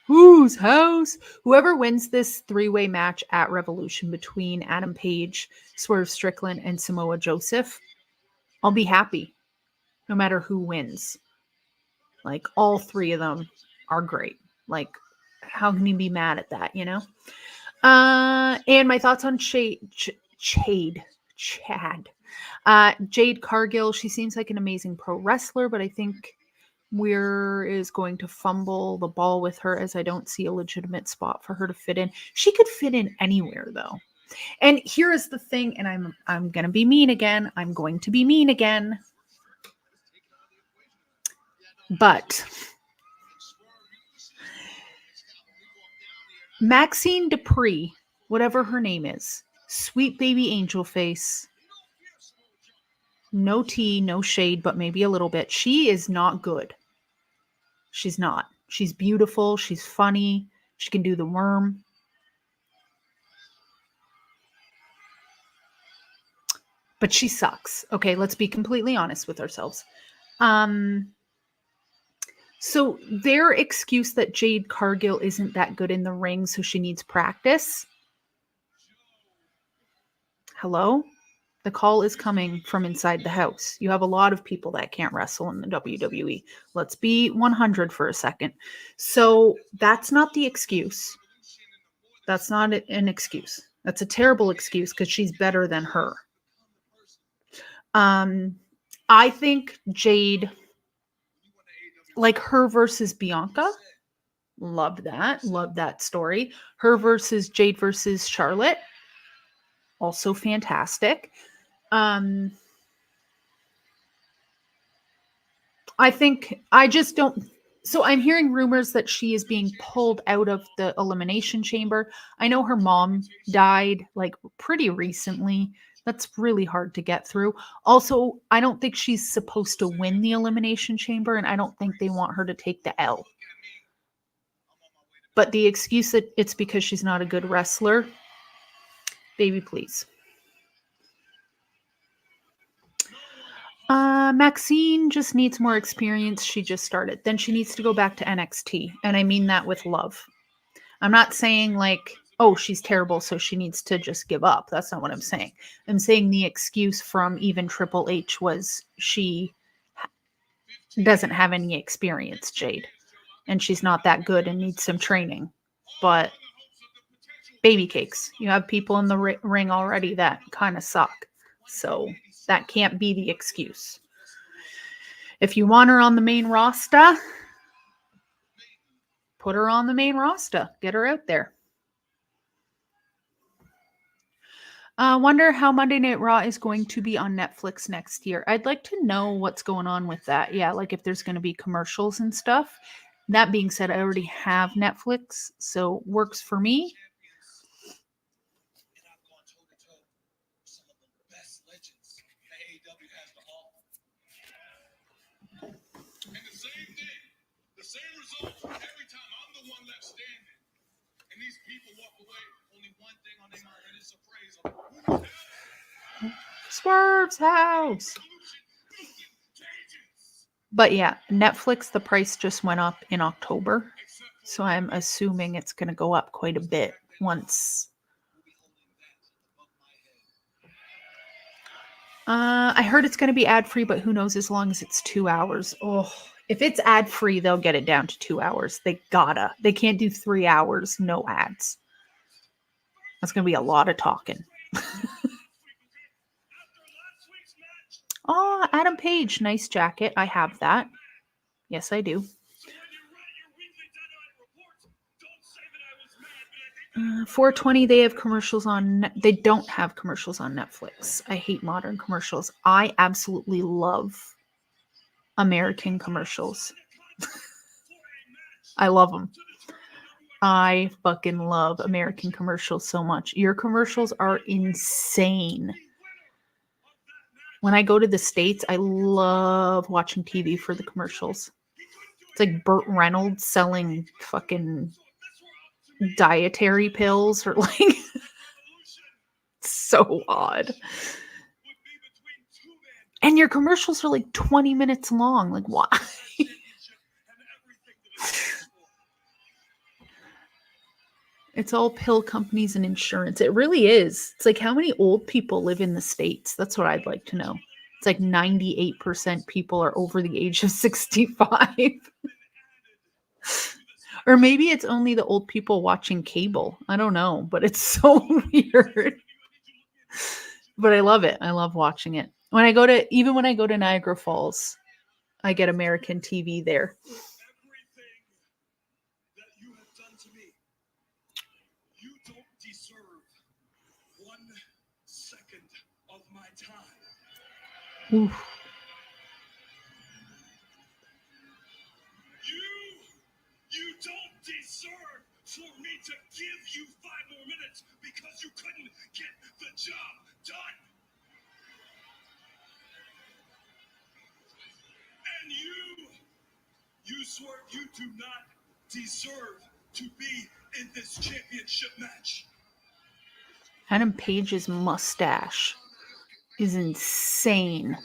[SPEAKER 1] Whose house? Whoever wins this 3-way match at Revolution between Adam Page, Swerve Strickland, and Samoa Joseph, I'll be happy no matter who wins. Like, all 3 of them are great. Like, how can you be mad at that, you know? And my thoughts on Chad. Jade Cargill, she seems like an amazing pro wrestler, but I think Weir is going to fumble the ball with her, as I don't see a legitimate spot for her to fit in. She could fit in anywhere, though. And here is the thing, and I'm going to be mean again. I'm going to be mean again. But Maxine Dupree, whatever her name is, sweet baby angel face, no tea, no shade, but maybe a little bit. She is not good. She's not. She's beautiful. She's funny. She can do the worm. But she sucks. Okay, let's be completely honest with ourselves. So their excuse that Jade Cargill isn't that good in the ring, so she needs practice. Hello? The call is coming from inside the house. You have a lot of people that can't wrestle in the WWE. Let's be 100 for a second. So that's not the excuse. That's not an excuse. That's a terrible excuse because she's better than her. I think Jade, like her versus Bianca, loved that story. Her versus Jade versus Charlotte, also fantastic. I think I just don't. So I'm hearing rumors that she is being pulled out of the Elimination Chamber. I know her mom died like pretty recently. That's really hard to get through. Also, I don't think she's supposed to win the Elimination Chamber, and I don't think they want her to take the L. But the excuse that it's because she's not a good wrestler, baby, please. Maxine just needs more experience. She just started. Then she needs to go back to NXT. And I mean that with love. I'm not saying like, oh, she's terrible, so she needs to just give up. That's not what I'm saying. I'm saying the excuse from even Triple H was she doesn't have any experience, Jade. And she's not that good and needs some training. But baby cakes. You have people in the ring already that kind of suck. So that can't be the excuse. If you want her on the main roster, put her on the main roster. Get her out there. Wonder how Monday Night Raw is going to be on Netflix next year. I'd like to know what's going on with that. Yeah, like if there's going to be commercials and stuff. That being said, I already have Netflix, so works for me. Every time I'm the one left standing, and these people walk away, only one thing on their mind, and it's a phrase of Swerve's house. But yeah, Netflix, the price just went up in October, so I'm assuming it's going to go up quite a bit once. I heard it's going to be ad-free, but who knows, as long as it's 2 hours. Oh, if it's ad-free, they'll get it down to 2 hours. They can't do 3 hours, no ads. That's going to be a lot of talking. Oh, Adam Page, nice jacket. I have that. Yes, I do. 420, they have commercials on. They don't have commercials on Netflix. I hate modern commercials. I absolutely love American commercials. I love them. I fucking love American commercials so much. Your commercials are insane. When I go to the States, I love watching TV for the commercials. It's like Burt Reynolds selling fucking dietary pills or like so odd. And your commercials are like 20 minutes long. Like, why? It's all pill companies and insurance. It really is. It's like, how many old people live in the States? That's what I'd like to know. It's like 98% people are over the age of 65. Or maybe it's only the old people watching cable. I don't know, but it's so weird. But I love it. I love watching it. Even when I go to Niagara Falls, I get American TV there. Oof.
[SPEAKER 2] You don't deserve for me to give you 5 more minutes because you couldn't get the job done. And you swear you do not deserve to be in this championship match.
[SPEAKER 1] Adam Page's mustache is insane.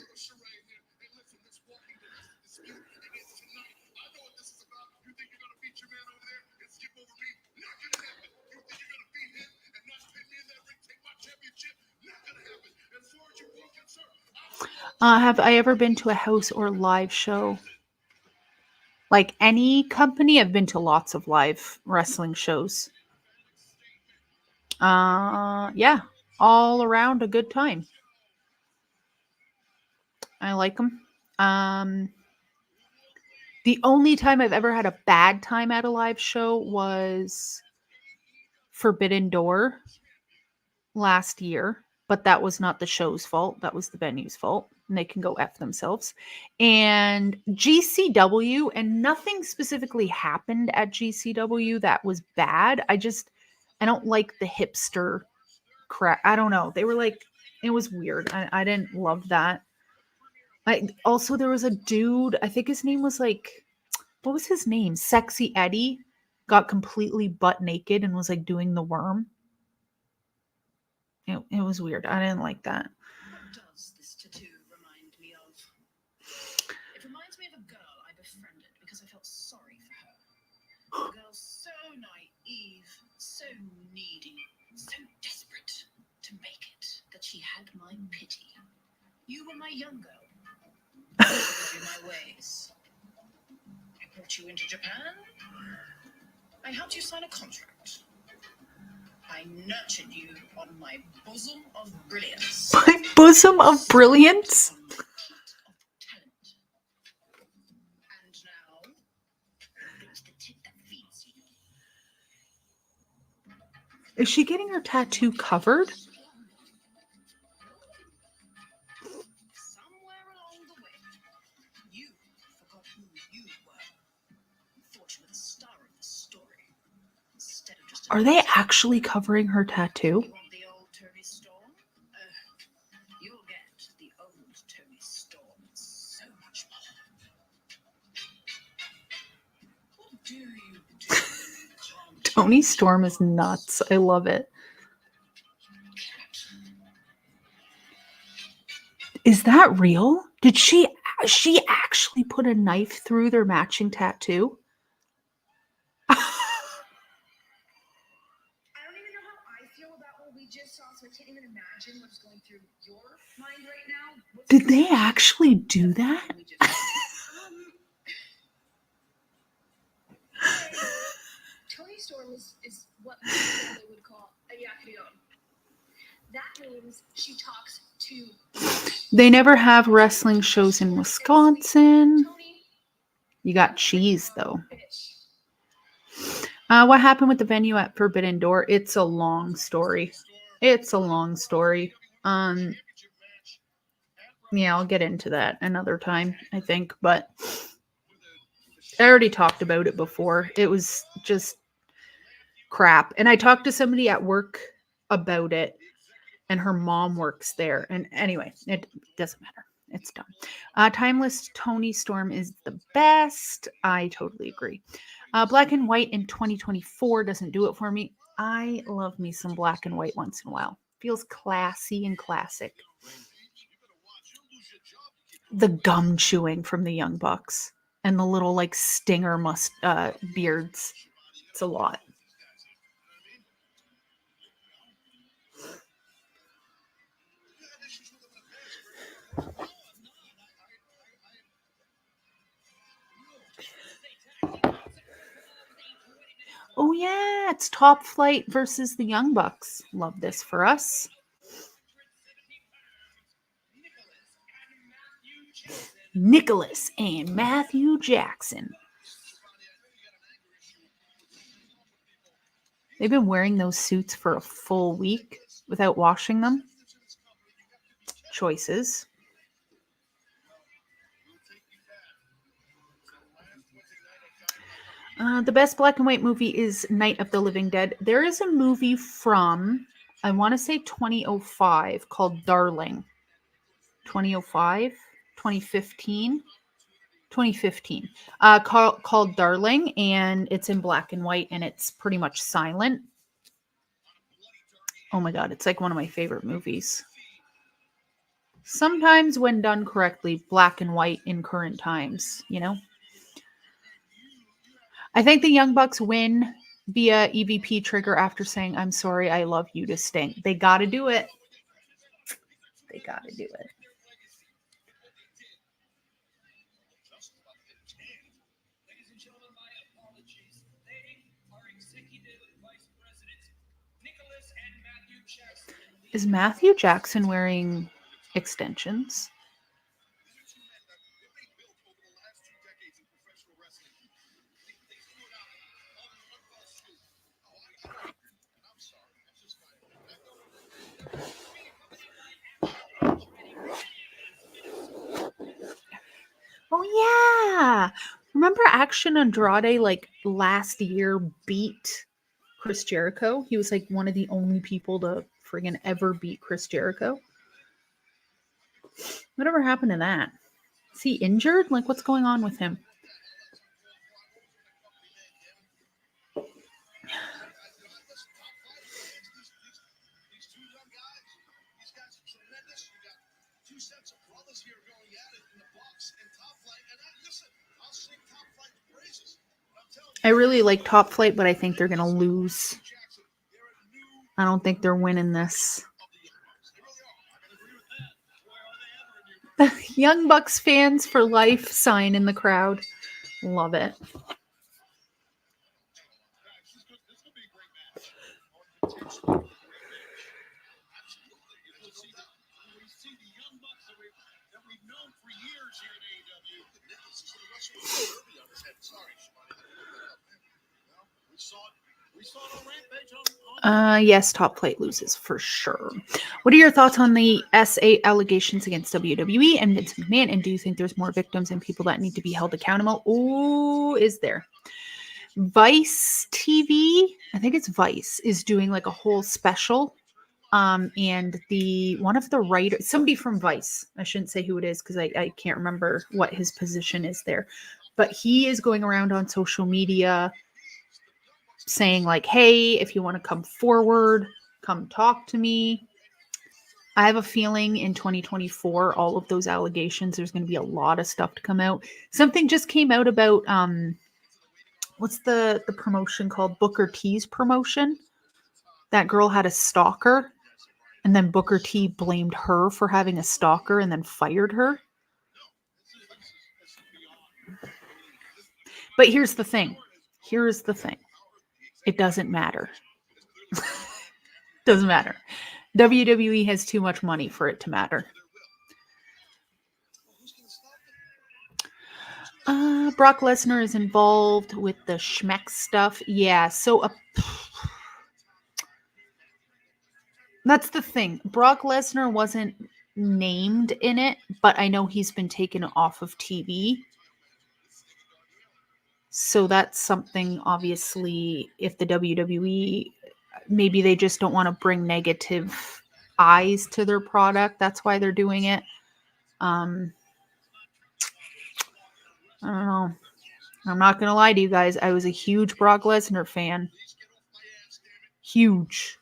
[SPEAKER 1] Have I ever been to a house or live show? Like any company, I've been to lots of live wrestling shows. Yeah, all around a good time. I like them. The only time I've ever had a bad time at a live show was Forbidden Door last year, but that was not the show's fault. That was the venue's fault, and they can go F themselves. And GCW, and nothing specifically happened at GCW that was bad. I don't like the hipster crap. I don't know. They were like, it was weird. I didn't love that. Also, there was a dude, I think his name was like, what was his name? Sexy Eddie got completely butt naked and was like doing the worm. It was weird. I didn't like that.
[SPEAKER 2] What does this tattoo remind me of? It reminds me of a girl I befriended because I felt sorry for her. A girl so naive, so needy, so desperate to make it that she had my pity. You were my young girl. I showed you my ways. I brought you into Japan. I helped you sign a contract. I nurtured you on my bosom of brilliance.
[SPEAKER 1] My bosom of brilliance?
[SPEAKER 2] On my teat of talent. And now, it's the tit that feeds you.
[SPEAKER 1] Is she getting her tattoo covered?
[SPEAKER 2] Somewhere along the way, you forgot who you were. Thought you were the star of the story. Instead of just
[SPEAKER 1] Are they actually covering her tattoo?
[SPEAKER 2] You want the old Tony Storm? You'll get the old Tony Storm so much more. What do you do?
[SPEAKER 1] Tony Storm is nuts. I love it. Is that real? Did she actually put a knife through their matching tattoo?
[SPEAKER 3] I don't even know how I feel about what we just saw, so I can't even imagine what's going through your mind right now.
[SPEAKER 1] Did they actually do that?
[SPEAKER 3] We just Tony Storm is what my family would call a yakuyon. That means she talks to
[SPEAKER 1] They never have wrestling shows in Wisconsin. You got cheese, though. What happened with the venue at Forbidden Door? It's a long story. Yeah, I'll get into that another time, I think. But I already talked about it before. It was just crap. And I talked to somebody at work about it, and her mom works there. And anyway, it doesn't matter. It's done. Timeless Tony Storm is the best. I totally agree. Black and white in 2024 doesn't do it for me. I love me some black and white once in a while. Feels classy and classic. The gum chewing from the Young Bucks and the little like stinger beards. It's a lot. Oh yeah, it's Top Flight versus the Young Bucks. Love this for us. Nicholas and Matthew Jackson. They've been wearing those suits for a full week without washing them. Choices. The best black and white movie is Night of the Living Dead. There is a movie from, I want to say 2005 called Darling. 2005? 2015? 2015. Called Darling, and it's in black and white, and it's pretty much silent. Oh my god, it's like one of my favorite movies. Sometimes when done correctly, black and white in current times, you know? I think the Young Bucks win via EVP trigger after saying, "I'm sorry, I love you" to Sting. They got to do it. They got to do it. Is Matthew Jackson wearing extensions? Oh yeah. Remember Action Andrade like last year beat Chris Jericho? He was like one of the only people to friggin' ever beat Chris Jericho. Whatever happened to that? Is he injured? Like what's going on with him? I really like Top Flight, but I think they're going to lose. I don't think they're winning this. Young Bucks fans for life sign in the crowd. Love it. Yes, Top Flight loses for sure. What are your thoughts on the S8 allegations against WWE and Vince McMahon? And do you think there's more victims and people that need to be held accountable? Oh, is there? Vice TV, I think it's Vice, is doing like a whole special. And one of the writers, somebody from Vice, I shouldn't say who it is because I can't remember what his position is there, but he is going around on social media saying like, hey, if you want to come forward, come talk to me. I have a feeling in 2024, all of those allegations, there's going to be a lot of stuff to come out. Something just came out about, what's the promotion called? Booker T's promotion. That girl had a stalker, and then Booker T blamed her for having a stalker and then fired her. But here's the thing. It doesn't matter. Doesn't matter. WWE has too much money for it to matter. Brock Lesnar is involved with the Schmeck stuff. Yeah, so that's the thing. Brock Lesnar wasn't named in it, but I know he's been taken off of TV. So that's something, obviously, if the WWE, maybe they just don't want to bring negative eyes to their product. That's why they're doing it. I don't know. I'm not going to lie to you guys. I was a huge Brock Lesnar fan. Huge.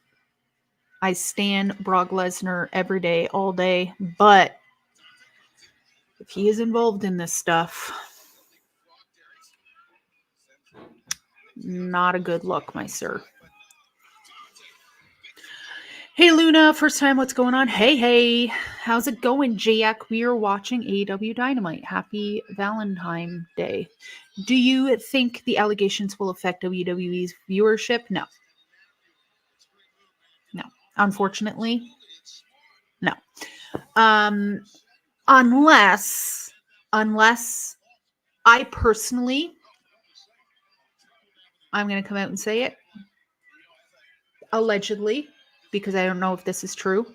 [SPEAKER 1] I stan Brock Lesnar every day, all day. But if he is involved in this stuff, not a good look, my sir. Hey, Luna. First time, what's going on? Hey. How's it going, Jack? We are watching AEW Dynamite. Happy Valentine Day. Do you think the allegations will affect WWE's viewership? No. Unfortunately, no. Unless I personally, I'm going to come out and say it, allegedly, because I don't know if this is true.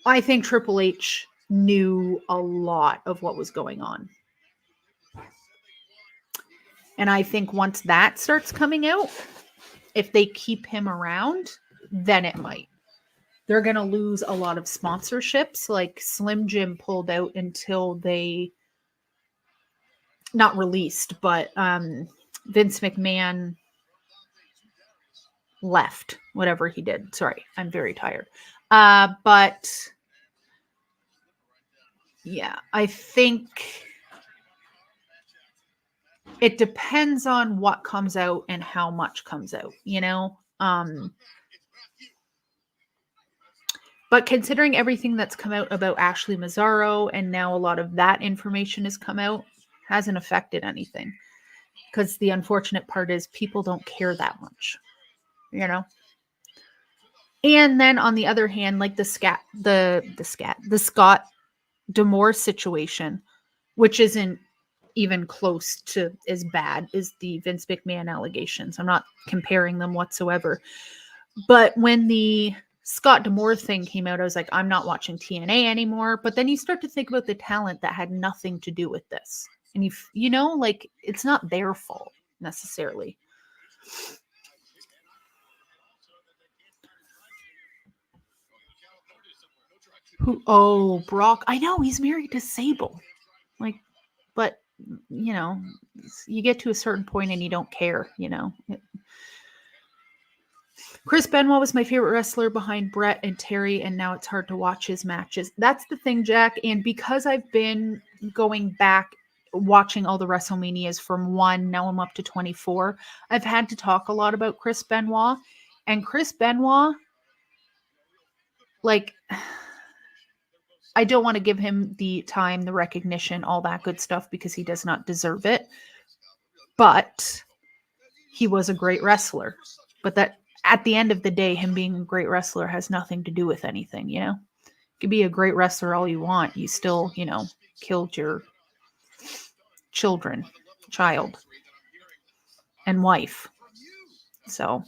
[SPEAKER 1] I think Triple H knew a lot of what was going on. And I think once that starts coming out, if they keep him around, then it might. They're going to lose a lot of sponsorships. Like Slim Jim pulled out until they, not released, but Vince McMahon left, whatever he did. Sorry, I'm very tired. But yeah, I think it depends on what comes out and how much comes out, you know? But considering everything that's come out about Ashley Mazzaro, and now a lot of that information has come out, hasn't affected anything. Because the unfortunate part is people don't care that much, you know? And then on the other hand, like the Scott D'Amore situation, which isn't even close to as bad as the Vince McMahon allegations. I'm not comparing them whatsoever. But when the Scott D'Amore thing came out, I was like, I'm not watching TNA anymore. But then you start to think about the talent that had nothing to do with this. And you know, like, it's not their fault necessarily. Oh, Brock. I know he's married to Sable. Like, but, you know, you get to a certain point and you don't care, you know. Chris Benoit was my favorite wrestler behind Brett and Terry, and now it's hard to watch his matches. That's the thing, Jack. And because I've been going back, watching all the WrestleManias from 1, now I'm up to 24, I've had to talk a lot about Chris Benoit. And Chris Benoit, like, I don't want to give him the time, the recognition, all that good stuff, because he does not deserve it. But he was a great wrestler. But that, at the end of the day, him being a great wrestler has nothing to do with anything, you know? You could be a great wrestler all you want. You still, you know, killed your child, and wife. So,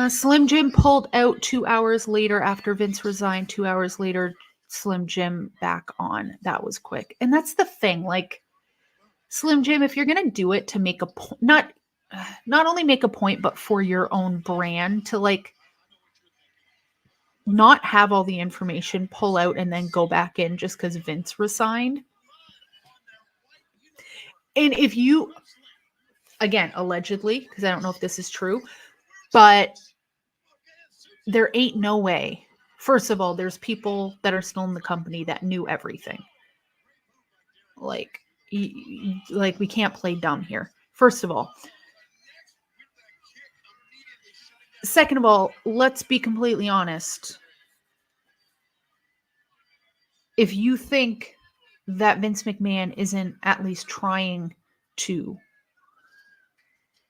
[SPEAKER 1] Slim Jim pulled out 2 hours later after Vince resigned. 2 hours later, Slim Jim back on. That was quick. And that's the thing, like, Slim Jim, if you're gonna do it to make a point, not only make a point, but for your own brand, to like not have all the information, pull out, and then go back in just because Vince resigned. And if you, again, allegedly, because I don't know if this is true, but there ain't no way. First of all, there's people that are still in the company that knew everything. Like we can't play dumb here. First of all. Second of all, let's be completely honest. If you think that Vince McMahon isn't at least trying to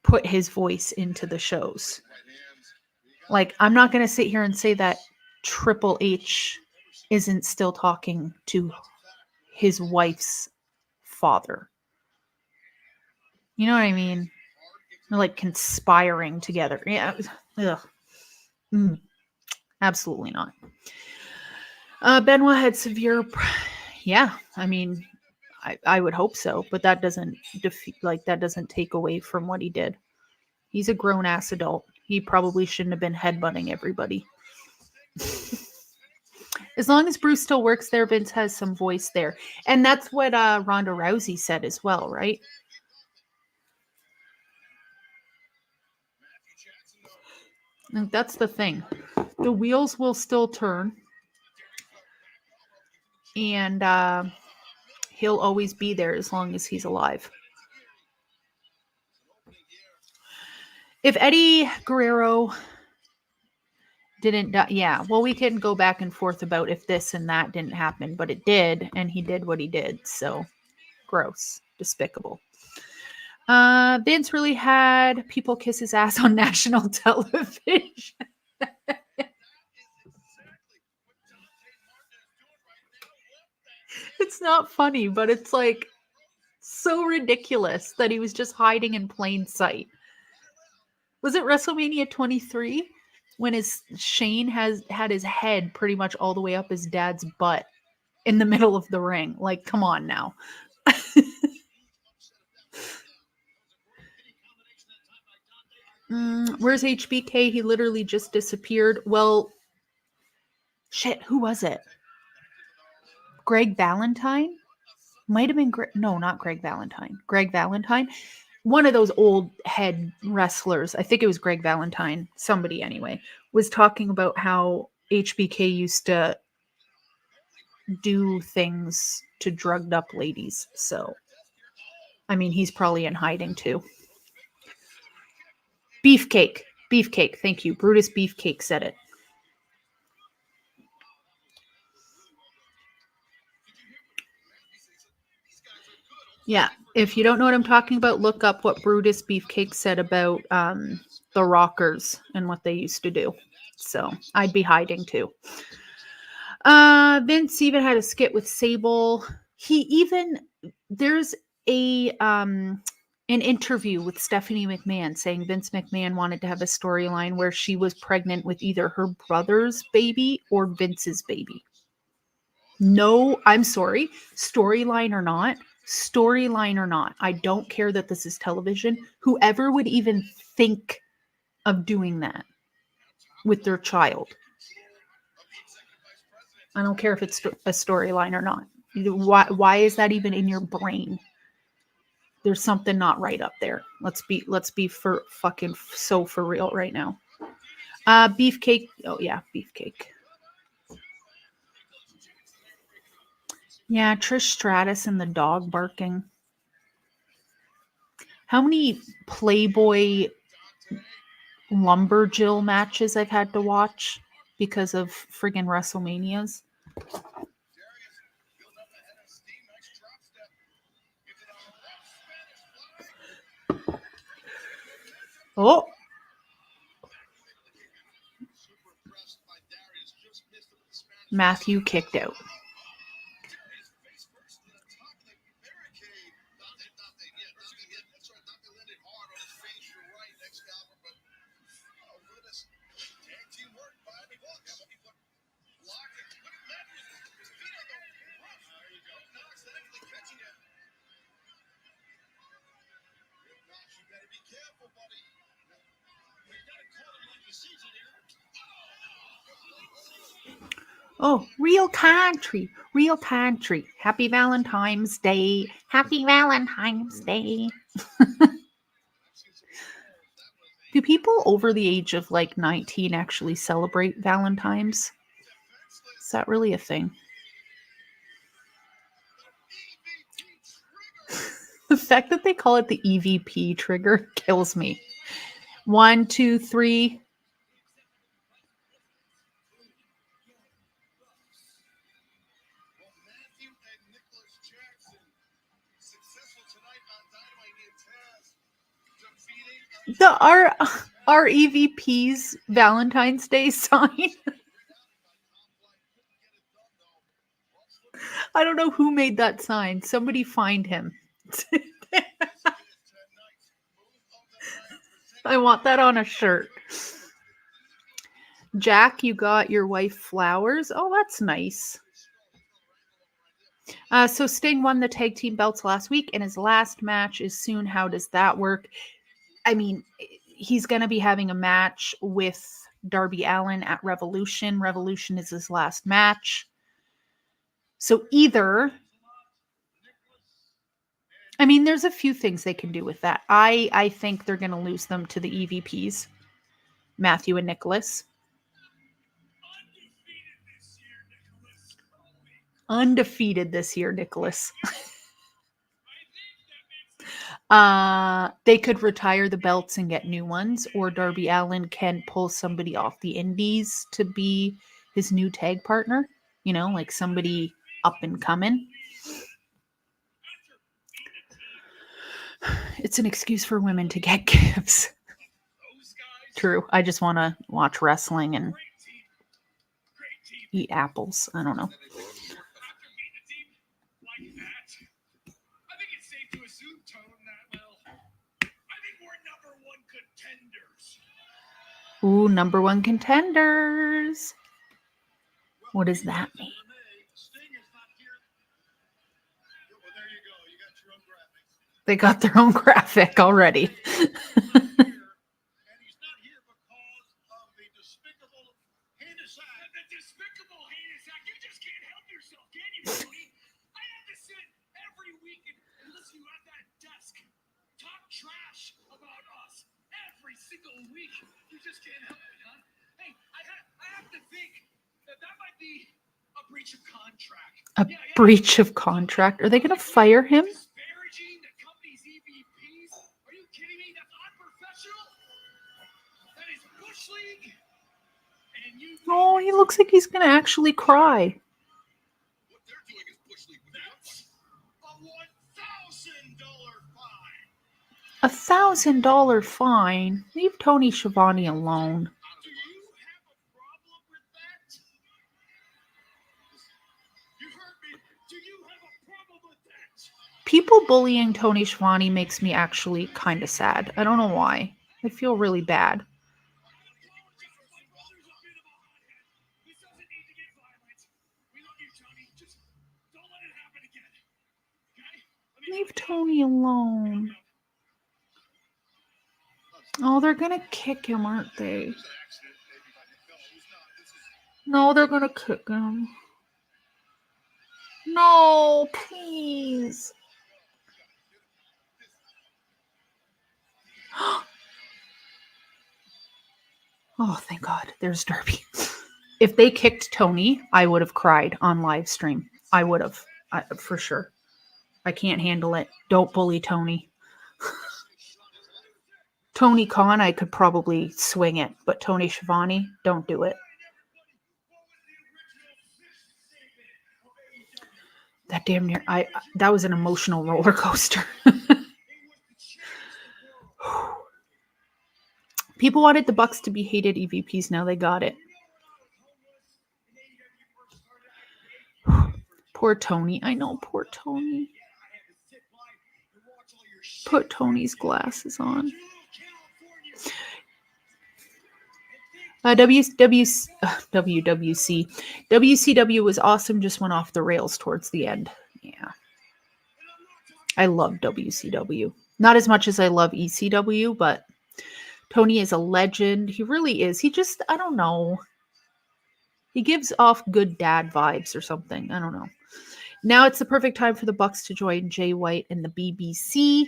[SPEAKER 1] put his voice into the shows, like, I'm not going to sit here and say that Triple H isn't still talking to his wife's father. You know what I mean? They're like conspiring together. Yeah. Ugh. Absolutely not. Benoit had severe. Yeah, I mean, I would hope so, but that doesn't that doesn't take away from what he did. He's a grown ass adult. He probably shouldn't have been headbutting everybody. As long as Bruce still works there, Vince has some voice there. And that's what Ronda Rousey said as well, right? And that's the thing. The wheels will still turn. And he'll always be there as long as he's alive. If Eddie Guerrero didn't die, yeah, well, we can go back and forth about if this and that didn't happen, but it did, and he did what he did. So gross, despicable. Vince really had people kiss his ass on national television. It's not funny, but it's like so ridiculous that he was just hiding in plain sight. Was it WrestleMania 23 when Shane had his head pretty much all the way up his dad's butt in the middle of the ring? Like, come on now. Where's HBK? He literally just disappeared. Well, shit, who was it? Greg Valentine? Might have been no, not Greg Valentine. Greg Valentine. One of those old head wrestlers, I think it was Greg Valentine, somebody anyway, was talking about how HBK used to do things to drugged up ladies. So, I mean, he's probably in hiding too. Beefcake. Beefcake. Thank you. Brutus Beefcake said it. Yeah. If you don't know what I'm talking about, look up what Brutus Beefcake said about the Rockers and what they used to do. So I'd be hiding too. Vince even had a skit with Sable. There's an interview with Stephanie McMahon saying Vince McMahon wanted to have a storyline where she was pregnant with either her brother's baby or Vince's baby. No, I'm sorry. Storyline or not, I don't care that this is television. Whoever would even think of doing that with their child. I don't care if it's a storyline or not. Why is that even in your brain? There's something not right up there. Let's be for fucking so for real right now. Beefcake. Oh yeah, Beefcake. Yeah, Trish Stratus and the dog barking. How many Playboy Lumberjill matches I've had to watch because of friggin' WrestleManias. Oh. Matthew kicked out. Oh, real country. Happy Valentine's Day. Happy Valentine's Day. Do people over the age of like 19 actually celebrate Valentine's? Is that really a thing? The fact that they call it the EVP trigger kills me. 1, 2, 3. Our EVP's Valentine's Day sign. I don't know who made that sign. Somebody find him. I want that on a shirt. Jack, you got your wife flowers. Oh, that's nice. So Sting won the tag team belts last week, and his last match is soon. How does that work? I mean, he's going to be having a match with Darby Allin at Revolution. Revolution is his last match. So either, I mean, there's a few things they can do with that. I think they're going to lose them to the EVPs, Matthew and Nicholas. Undefeated this year, Nicholas. They could retire the belts and get new ones, or Darby Allin can pull somebody off the indies to be his new tag partner, you know, like somebody up and coming. It's an excuse for women to get gifts. True. I just want to watch wrestling and eat apples. I don't know. Ooh, number one contenders. What does that mean? They got their own graphic already. A breach of contract? Are they going to fire him? Oh, he looks like he's going to actually cry. $1,000 fine. Leave Tony Schiavone alone. People bullying Tony Schiavone makes me actually kind of sad. I don't know why. I feel really bad. Leave Tony alone. Oh, they're gonna kick him, aren't they? No, they're gonna kick him. No, please. Oh, thank God. There's Darby. If they kicked Tony, I would have cried on live stream. I would have, for sure. I can't handle it. Don't bully Tony. Tony Khan, I could probably swing it, but Tony Schiavone, don't do it. That damn near, that was an emotional roller coaster. People wanted the Bucks to be hated EVPs. Now they got it. Poor Tony. I know, poor Tony. Put Tony's glasses on. WCW was awesome, just went off the rails towards the end. Yeah. I love WCW. Not as much as I love ECW, but Tony is a legend. He really is. He just, I don't know. He gives off good dad vibes or something. I don't know. Now it's the perfect time for the Bucks to join Jay White and the BBC.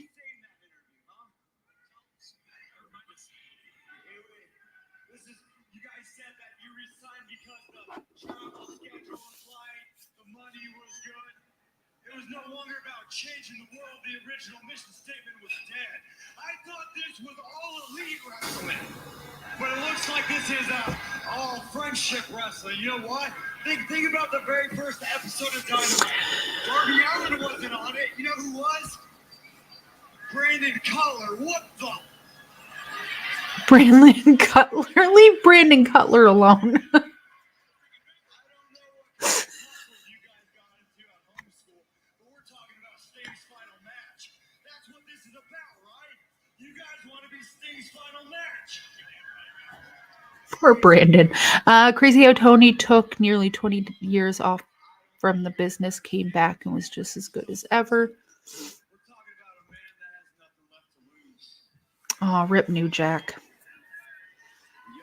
[SPEAKER 4] No longer about changing the world. The original mission statement was dead. I thought this was all elite wrestling, but it looks like this is all friendship wrestling. You know what? Think about the very first episode of Dynamite. Darby Allin wasn't on it. You know who was? Brandon Cutler. What the?
[SPEAKER 1] Brandon Cutler. Leave Brandon Cutler alone. Poor Brandon. Crazy how Tony took nearly 20 years off from the business, came back, and was just as good as ever. Oh, rip New Jack.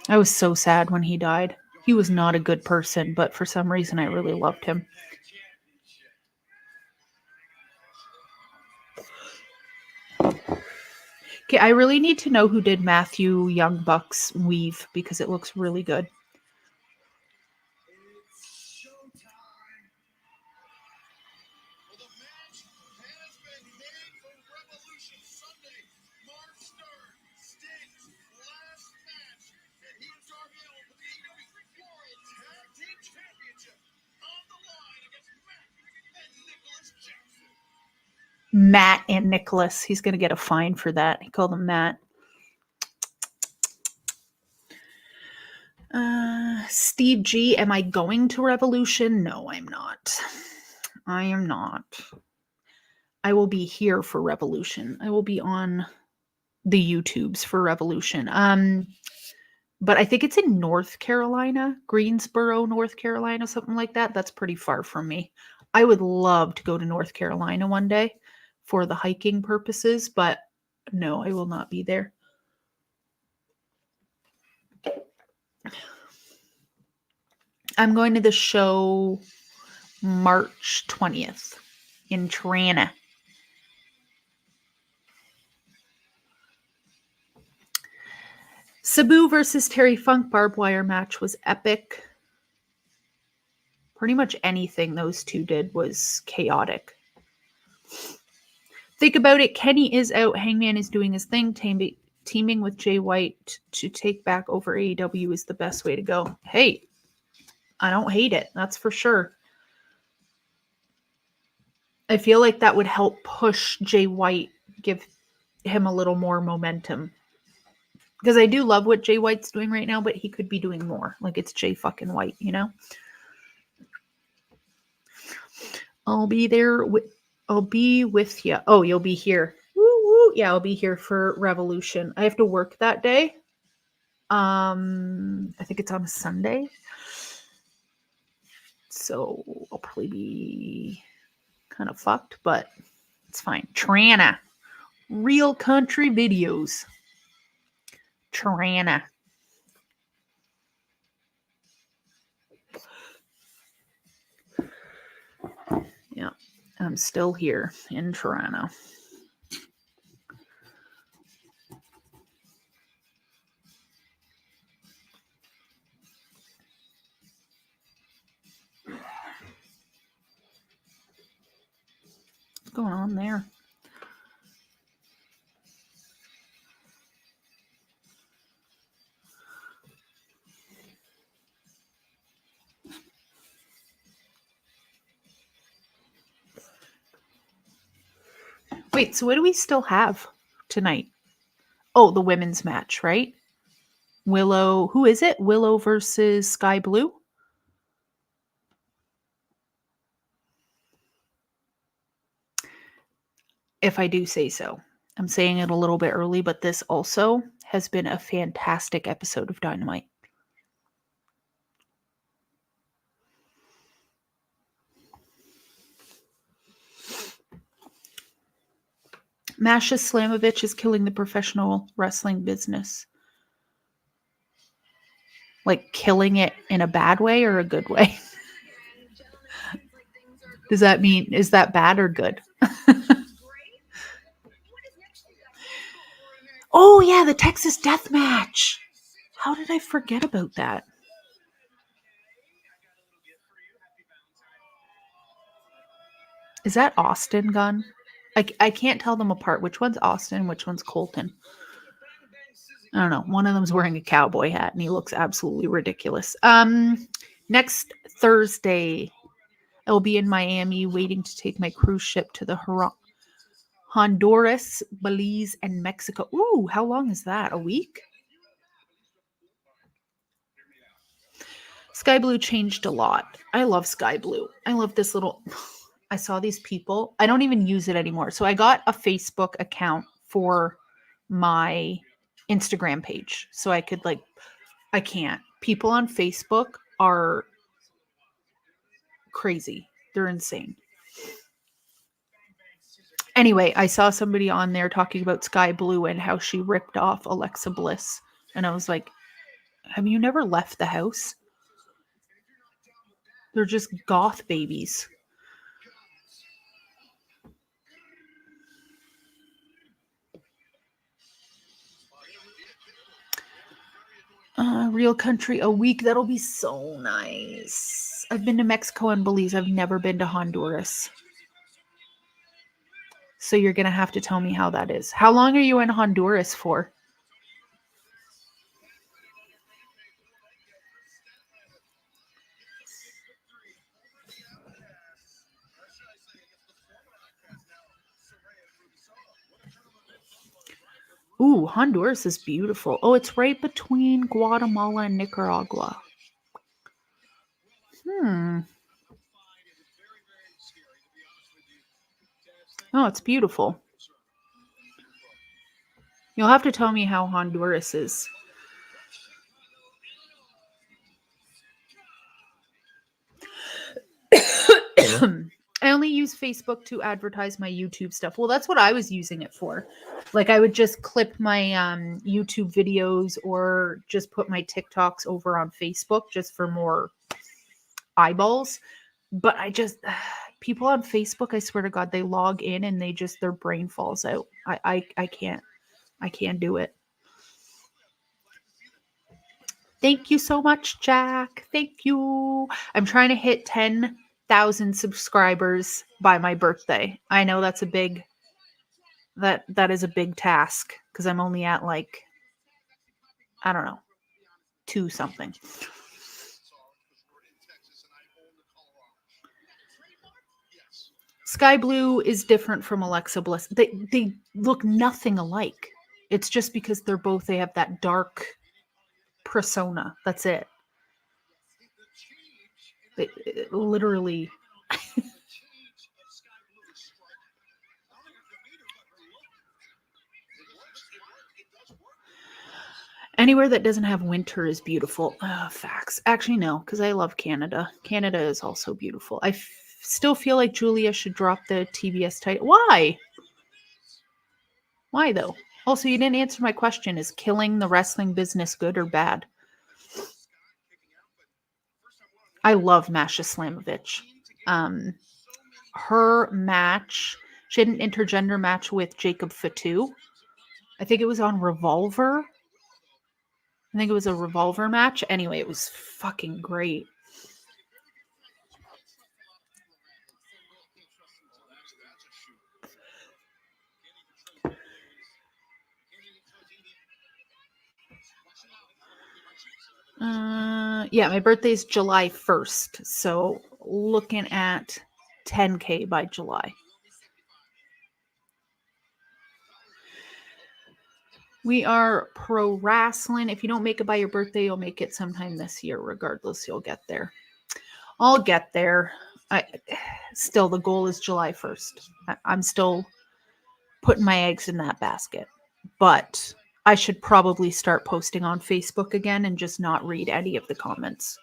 [SPEAKER 1] I was so sad when he died. He was not a good person, but for some reason I really loved him. Okay, I really need to know who did Matthew Young Buck's weave because it looks really good.
[SPEAKER 4] It's showtime. Well, the match has been made for Revolution Sunday. Mark Stern, Sting's last match, and he is RVL with the AEW World Tag Team Championship on the line against Matt and Nicholas Jackson.
[SPEAKER 1] Matt and Nicholas. He's going to get a fine for that. He called him Matt. Steve G, am I going to Revolution? No, I'm not. I am not. I will be here for Revolution. I will be on the YouTubes for Revolution. But I think it's in North Carolina, Greensboro, North Carolina, something like that. That's pretty far from me. I would love to go to North Carolina one day for the hiking purposes, but no, I will not be there. I'm going to the show March 20th in Toronto. Sabu versus Terry Funk barbed wire match was epic. Pretty much anything those two did was chaotic. Think about it. Kenny is out. Hangman is doing his thing. Teaming with Jay White to take back over AEW is the best way to go. Hey, I don't hate it. That's for sure. I feel like that would help push Jay White, give him a little more momentum. Because I do love what Jay White's doing right now, but he could be doing more. Like, it's Jay fucking White, you know? I'll be there. I'll be with you. Oh, you'll be here. Woo woo. Yeah, I'll be here for Revolution. I have to work that day. I think it's on a Sunday. So I'll probably be kind of fucked, but it's fine. Trana. Real country videos. Trana. Yeah, I'm still here in Toronto. What's going on there? Wait, so what do we still have tonight? Oh, the women's match, right? Willow, who is it? Willow versus Sky Blue? If I do say so. I'm saying it a little bit early, but this also has been a fantastic episode of Dynamite. Masha Slamovich is killing the professional wrestling business. Like killing it in a bad way or a good way? Does that mean, is that bad or good? Oh, yeah, the Texas Death Match. How did I forget about that? Is that Austin Gunn? I can't tell them apart. Which one's Austin? Which one's Colton? I don't know. One of them's wearing a cowboy hat and he looks absolutely ridiculous. Next Thursday, I will be in Miami waiting to take my cruise ship to the Honduras, Belize, and Mexico. Ooh, how long is that? A week? Sky Blue changed a lot. I love Sky Blue. I love this little... I saw these people. I don't even use it anymore. So I got a Facebook account for my Instagram page. So I could I can't. People on Facebook are crazy. They're insane. Anyway, I saw somebody on there talking about Sky Blue and how she ripped off Alexa Bliss. And I was like, Have you never left the house? They're just goth babies. Real country a week. That'll be so nice. I've been to Mexico and Belize. I've never been to Honduras. So you're going to have to tell me how that is. How long are you in Honduras for? Ooh, Honduras is beautiful. Oh, it's right between Guatemala and Nicaragua. Oh, it's beautiful. You'll have to tell me how Honduras is. I only use Facebook to advertise my YouTube stuff. Well, that's what I was using it for. Like I would just clip my YouTube videos or just put my TikToks over on Facebook just for more eyeballs. But I just people on Facebook, I swear to God, they log in and they just their brain falls out. I can't do it. Thank you so much, Jack. Thank you. I'm trying to hit 10,000 subscribers by my birthday. I know that's a big that is a big task because I'm only at like I don't know 2 something. Sky Blue is different from Alexa Bliss. They look nothing alike. It's just because they have that dark persona. That's it. It literally. Anywhere that doesn't have winter is beautiful. Facts. Actually, no, because I love Canada. Canada is also beautiful. I still feel like Julia should drop the TBS title. Why? Why, though? Also, you didn't answer my question. Is killing the wrestling business good or bad? I love Masha Slamovich. Her match, she had an intergender match with Jacob Fatu. I think it was on Revolver. I think it was a Revolver match. Anyway, it was fucking great. Yeah, my birthday's July 1st. So looking at 10K by July. We are pro wrestling. If you don't make it by your birthday, you'll make it sometime this year. Regardless, you'll get there. I'll get there. Still, the goal is July 1st. I'm still putting my eggs in that basket. But I should probably start posting on Facebook again and just not read any of the comments.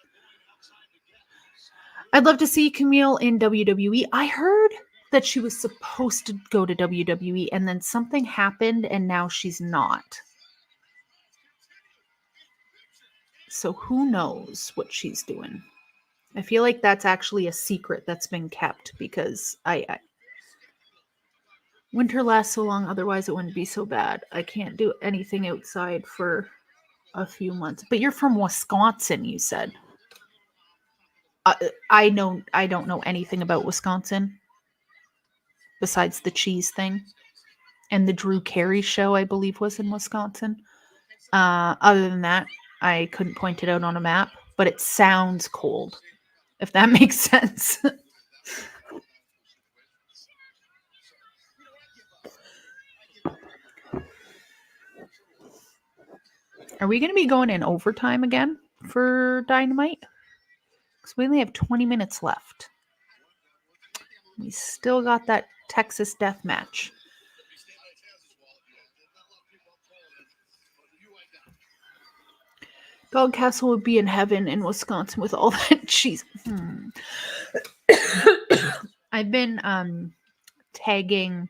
[SPEAKER 1] I'd love to see Camille in WWE. I heard that she was supposed to go to WWE and then something happened and now she's not. So who knows what she's doing? I feel like that's actually a secret that's been kept because I winter lasts so long, otherwise it wouldn't be so bad. I can't do anything outside for a few months. But you're from Wisconsin, you said. I don't know anything about Wisconsin besides the cheese thing. And the Drew Carey show, I believe, was in Wisconsin. Other than that, I couldn't point it out on a map, but it sounds cold, if that makes sense. Are we going to be going in overtime again for Dynamite? Because we only have 20 minutes left. We still got that Texas death match. Dogcastle would be in heaven in Wisconsin with all that cheese. I've been tagging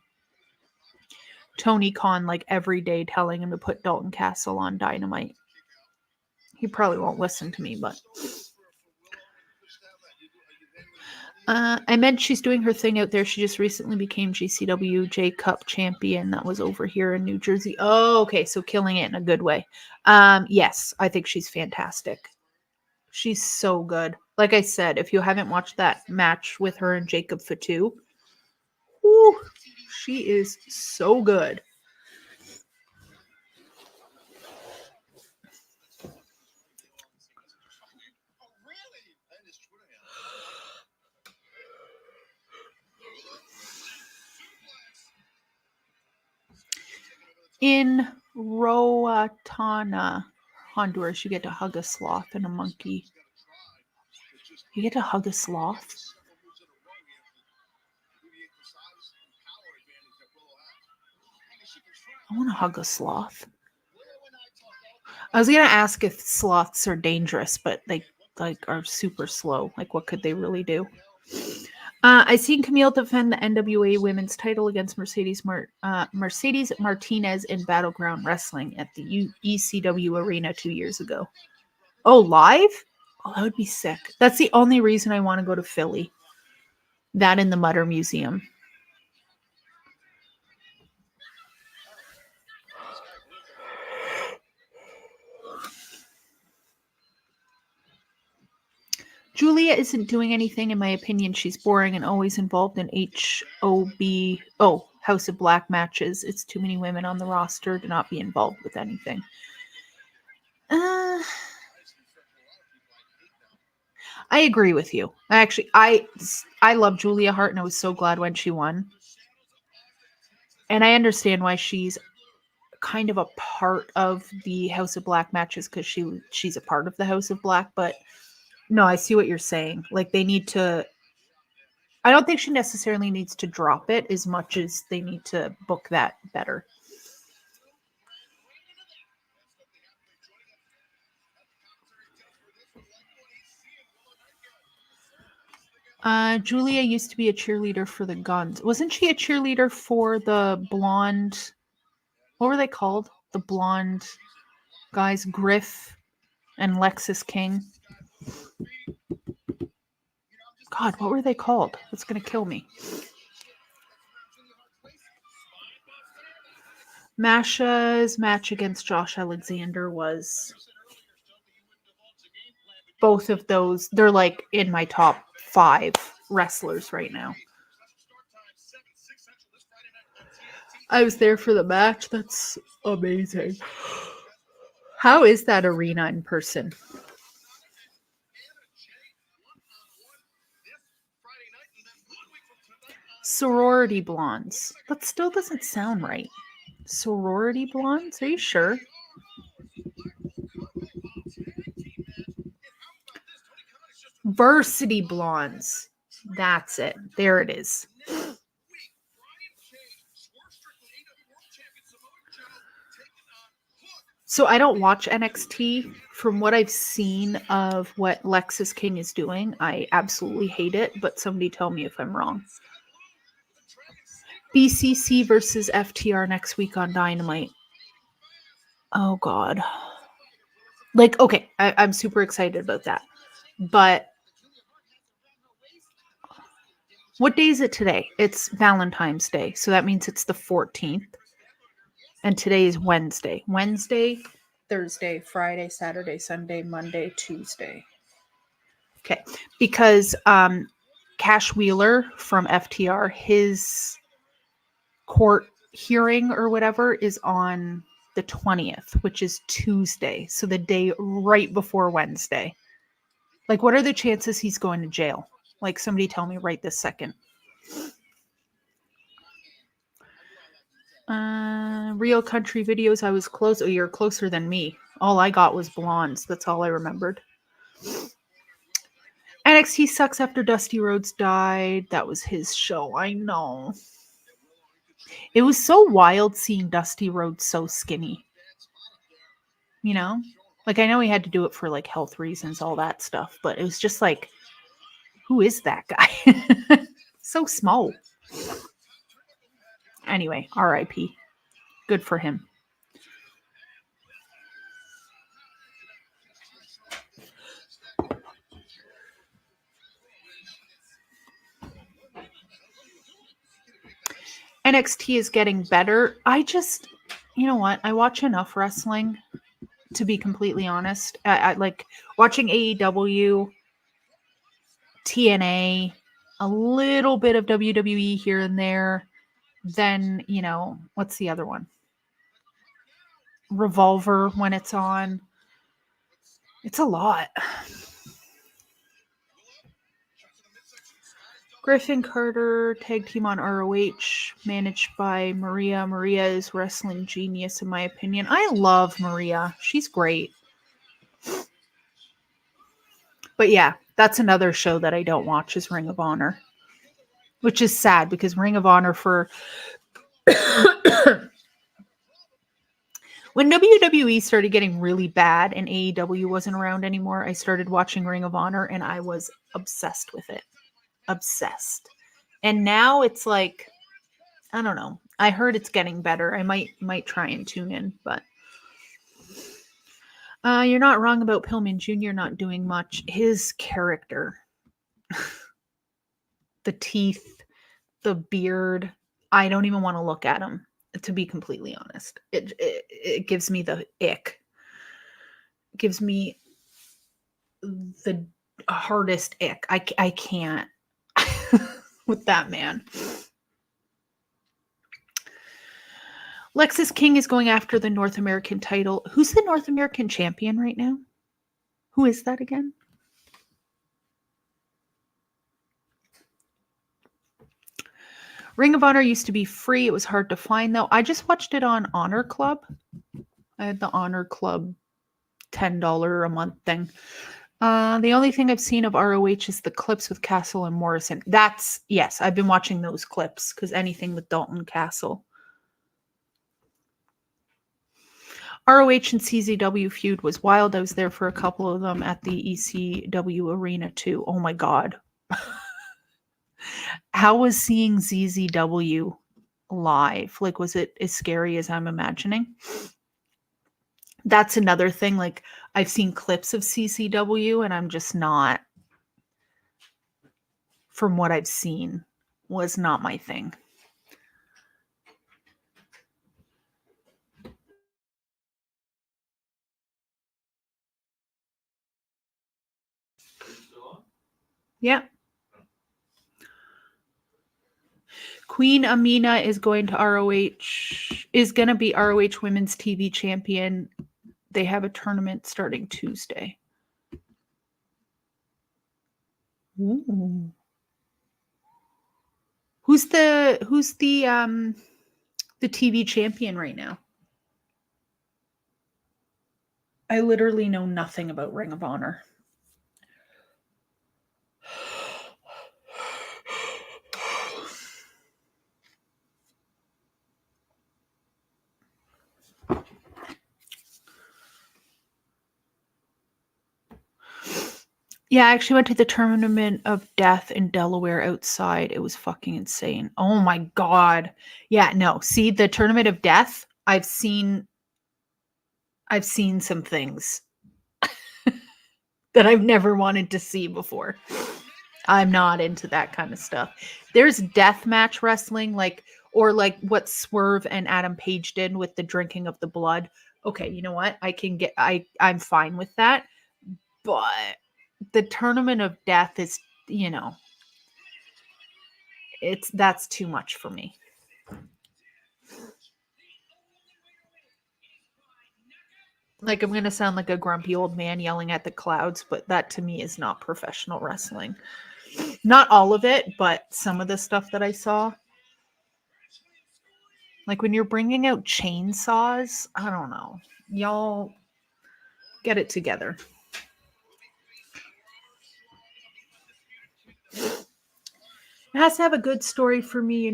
[SPEAKER 1] Tony Khan like every day, telling him to put Dalton Castle on Dynamite. He probably won't listen to me, but I meant she's doing her thing out there. She just recently became GCW J Cup champion. That was over here in New Jersey. Oh, okay. So killing it in a good way. Yes, I think she's fantastic. She's so good. Like I said, if you haven't watched that match with her and Jacob Fatu, whoo, she is so good. In Roatana, Honduras, you get to hug a sloth and a monkey. You get to hug a sloth? I want to hug a sloth. I was gonna ask if sloths are dangerous, but they are super slow. Like, what could they really do? I seen Camille defend the NWA Women's title against Mercedes Martinez in Battleground Wrestling at the ECW Arena 2 years ago. Oh, live? Oh, that would be sick. That's the only reason I want to go to Philly. That in the Mutter Museum. Julia isn't doing anything, in my opinion. She's boring and always involved in House of Black matches. It's too many women on the roster to not be involved with anything. I agree with you. I love Julia Hart, and I was so glad when she won. And I understand why she's kind of a part of the House of Black matches, because she's a part of the House of Black, but no, I see what you're saying. Like, they need to. I don't think she necessarily needs to drop it as much as they need to book that better. Julia used to be a cheerleader for the Guns. Wasn't she a cheerleader for the blonde? What were they called? The blonde guys, Griff and Lexus King. God, what were they called? That's gonna kill me. Masha's match against Josh Alexander was both of those. They're like in my top 5 wrestlers right now. I was there for the match. That's amazing. How is that arena in person? Sorority blondes. That still doesn't sound right. Sorority blondes? Are you sure? Varsity blondes. That's it. There it is. So I don't watch NXT. From what I've seen of what Lexus King is doing, I absolutely hate it, but somebody tell me if I'm wrong. BCC versus FTR next week on Dynamite. Oh, God. Like, okay, I'm super excited about that. But what day is it today? It's Valentine's Day. So that means it's the 14th. And today is Wednesday. Wednesday, Thursday, Friday, Saturday, Sunday, Monday, Tuesday. Okay. Because Cash Wheeler from FTR, his court hearing or whatever is on the 20th, which is Tuesday. So the day right before Wednesday. Like, what are the chances he's going to jail? Like, somebody tell me right this second. Real country videos. I was close. Oh, you're closer than me. All I got was blondes. That's all I remembered. NXT sucks after Dusty Rhodes died. That was his show. I know. It was so wild seeing Dusty Rhodes so skinny. You know? Like, I know he had to do it for, like, health reasons, all that stuff. But it was just like, who is that guy? So small. Anyway, RIP. Good for him. NXT is getting better. You know what? I watch enough wrestling to be completely honest. I like watching AEW, TNA, a little bit of WWE here and there. Then, what's the other one? Revolver when it's on. It's a lot. Griffin Carter, tag team on ROH, managed by Maria. Maria is wrestling genius, in my opinion. I love Maria. She's great. But yeah, that's another show that I don't watch is Ring of Honor. Which is sad because Ring of Honor for... When WWE started getting really bad and AEW wasn't around anymore, I started watching Ring of Honor and I was obsessed with it. Obsessed. And now it's like, I don't know. I heard it's getting better. I might try and tune in, but you're not wrong about Pillman Jr. not doing much. His character, the teeth, the beard, I don't even want to look at him, to be completely honest. It gives me the ick. It gives me the hardest ick. I can't with that man. Lexis King is going after the North American title. Who's the North American champion right now? Who is that again? Ring of Honor used to be free. It was hard to find, though. I just watched it on Honor Club. I had the Honor Club $10 a month thing. The only thing I've seen of ROH is the clips with Castle and Morrison. Yes, I've been watching those clips because anything with Dalton Castle. ROH and CZW feud was wild. I was there for a couple of them at the ECW arena too. Oh my God. How was seeing ZZW live? Like, was it as scary as I'm imagining? That's another thing. Like, I've seen clips of CCW and I'm just not, from what I've seen, was not my thing. Yeah. Queen Amina is going to ROH, is going to be ROH Women's TV Champion. They have a tournament starting Tuesday. Ooh. Who's the TV champion right now? I literally know nothing about Ring of Honor. Yeah, I actually went to the Tournament of Death in Delaware outside. It was fucking insane. Oh my God. Yeah, no. See, the Tournament of Death, I've seen some things that I've never wanted to see before. I'm not into that kind of stuff. There's deathmatch wrestling, or what Swerve and Adam Page did with the drinking of the blood. Okay, you know what? I'm fine with that. But the Tournament of Death is, that's too much for me. Like, I'm going to sound like a grumpy old man yelling at the clouds, but that to me is not professional wrestling. Not all of it, but some of the stuff that I saw. Like when you're bringing out chainsaws, I don't know. Y'all get it together. It has to have a good story for me,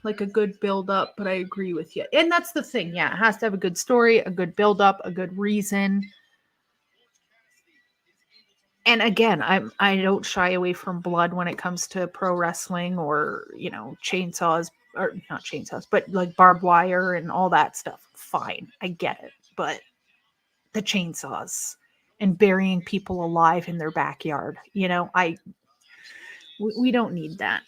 [SPEAKER 1] like a good build up, but I agree with you. And that's the thing. Yeah, it has to have a good story, a good build up, a good reason. And again, I don't shy away from blood when it comes to pro wrestling or, chainsaws, or not chainsaws, but like barbed wire and all that stuff. Fine. I get it. But the chainsaws and burying people alive in their backyard, we don't need that.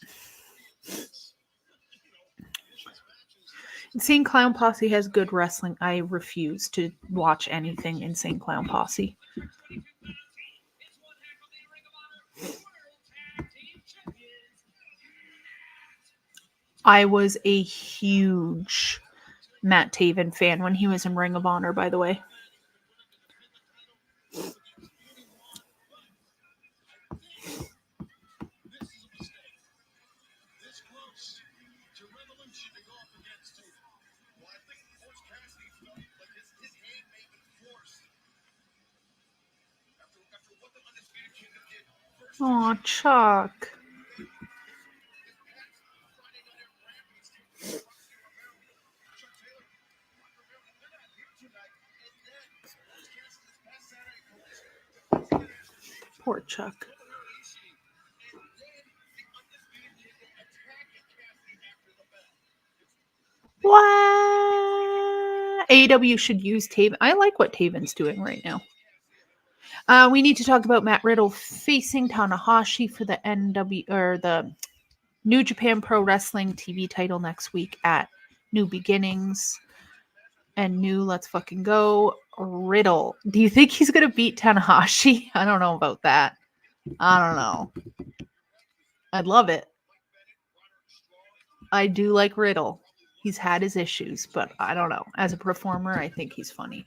[SPEAKER 1] Insane Clown Posse has good wrestling. I refuse to watch anything Insane Clown Posse. I was a huge Matt Taven fan when he was in Ring of Honor, by the way. Aw, Chuck. Poor Chuck. What? AEW should use Taven. I like what Taven's doing right now. We need to talk about Matt Riddle facing Tanahashi for the the New Japan Pro Wrestling TV title next week at New Beginnings and New Let's Fucking Go. Riddle. Do you think he's gonna beat Tanahashi? I don't know about that. I don't know. I'd love it. I do like Riddle. He's had his issues, but I don't know. As a performer, I think he's funny.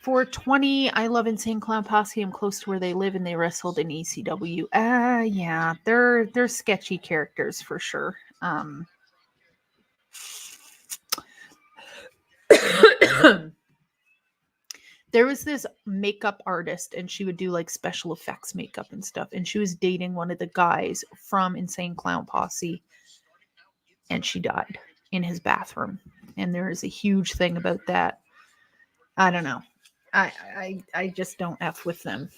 [SPEAKER 1] 420, I love Insane Clown Posse. I'm close to where they live and they wrestled in ECW. Yeah, they're sketchy characters for sure. There was this makeup artist and she would do like special effects makeup and stuff. And she was dating one of the guys from Insane Clown Posse. And she died in his bathroom. And there is a huge thing about that. I don't know. I just don't F with them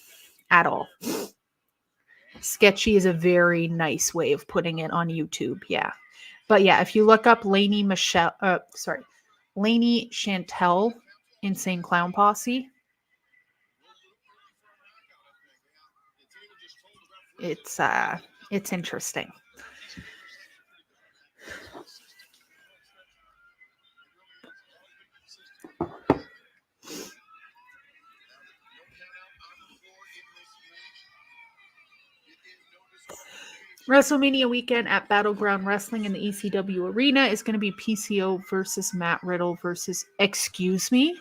[SPEAKER 1] at all. Sketchy is a very nice way of putting it on YouTube. Yeah. But yeah, if you look up Lainey Chantel, Insane Clown Posse, it's interesting. WrestleMania weekend at Battleground Wrestling in the ECW Arena is going to be PCO versus Matt Riddle excuse me?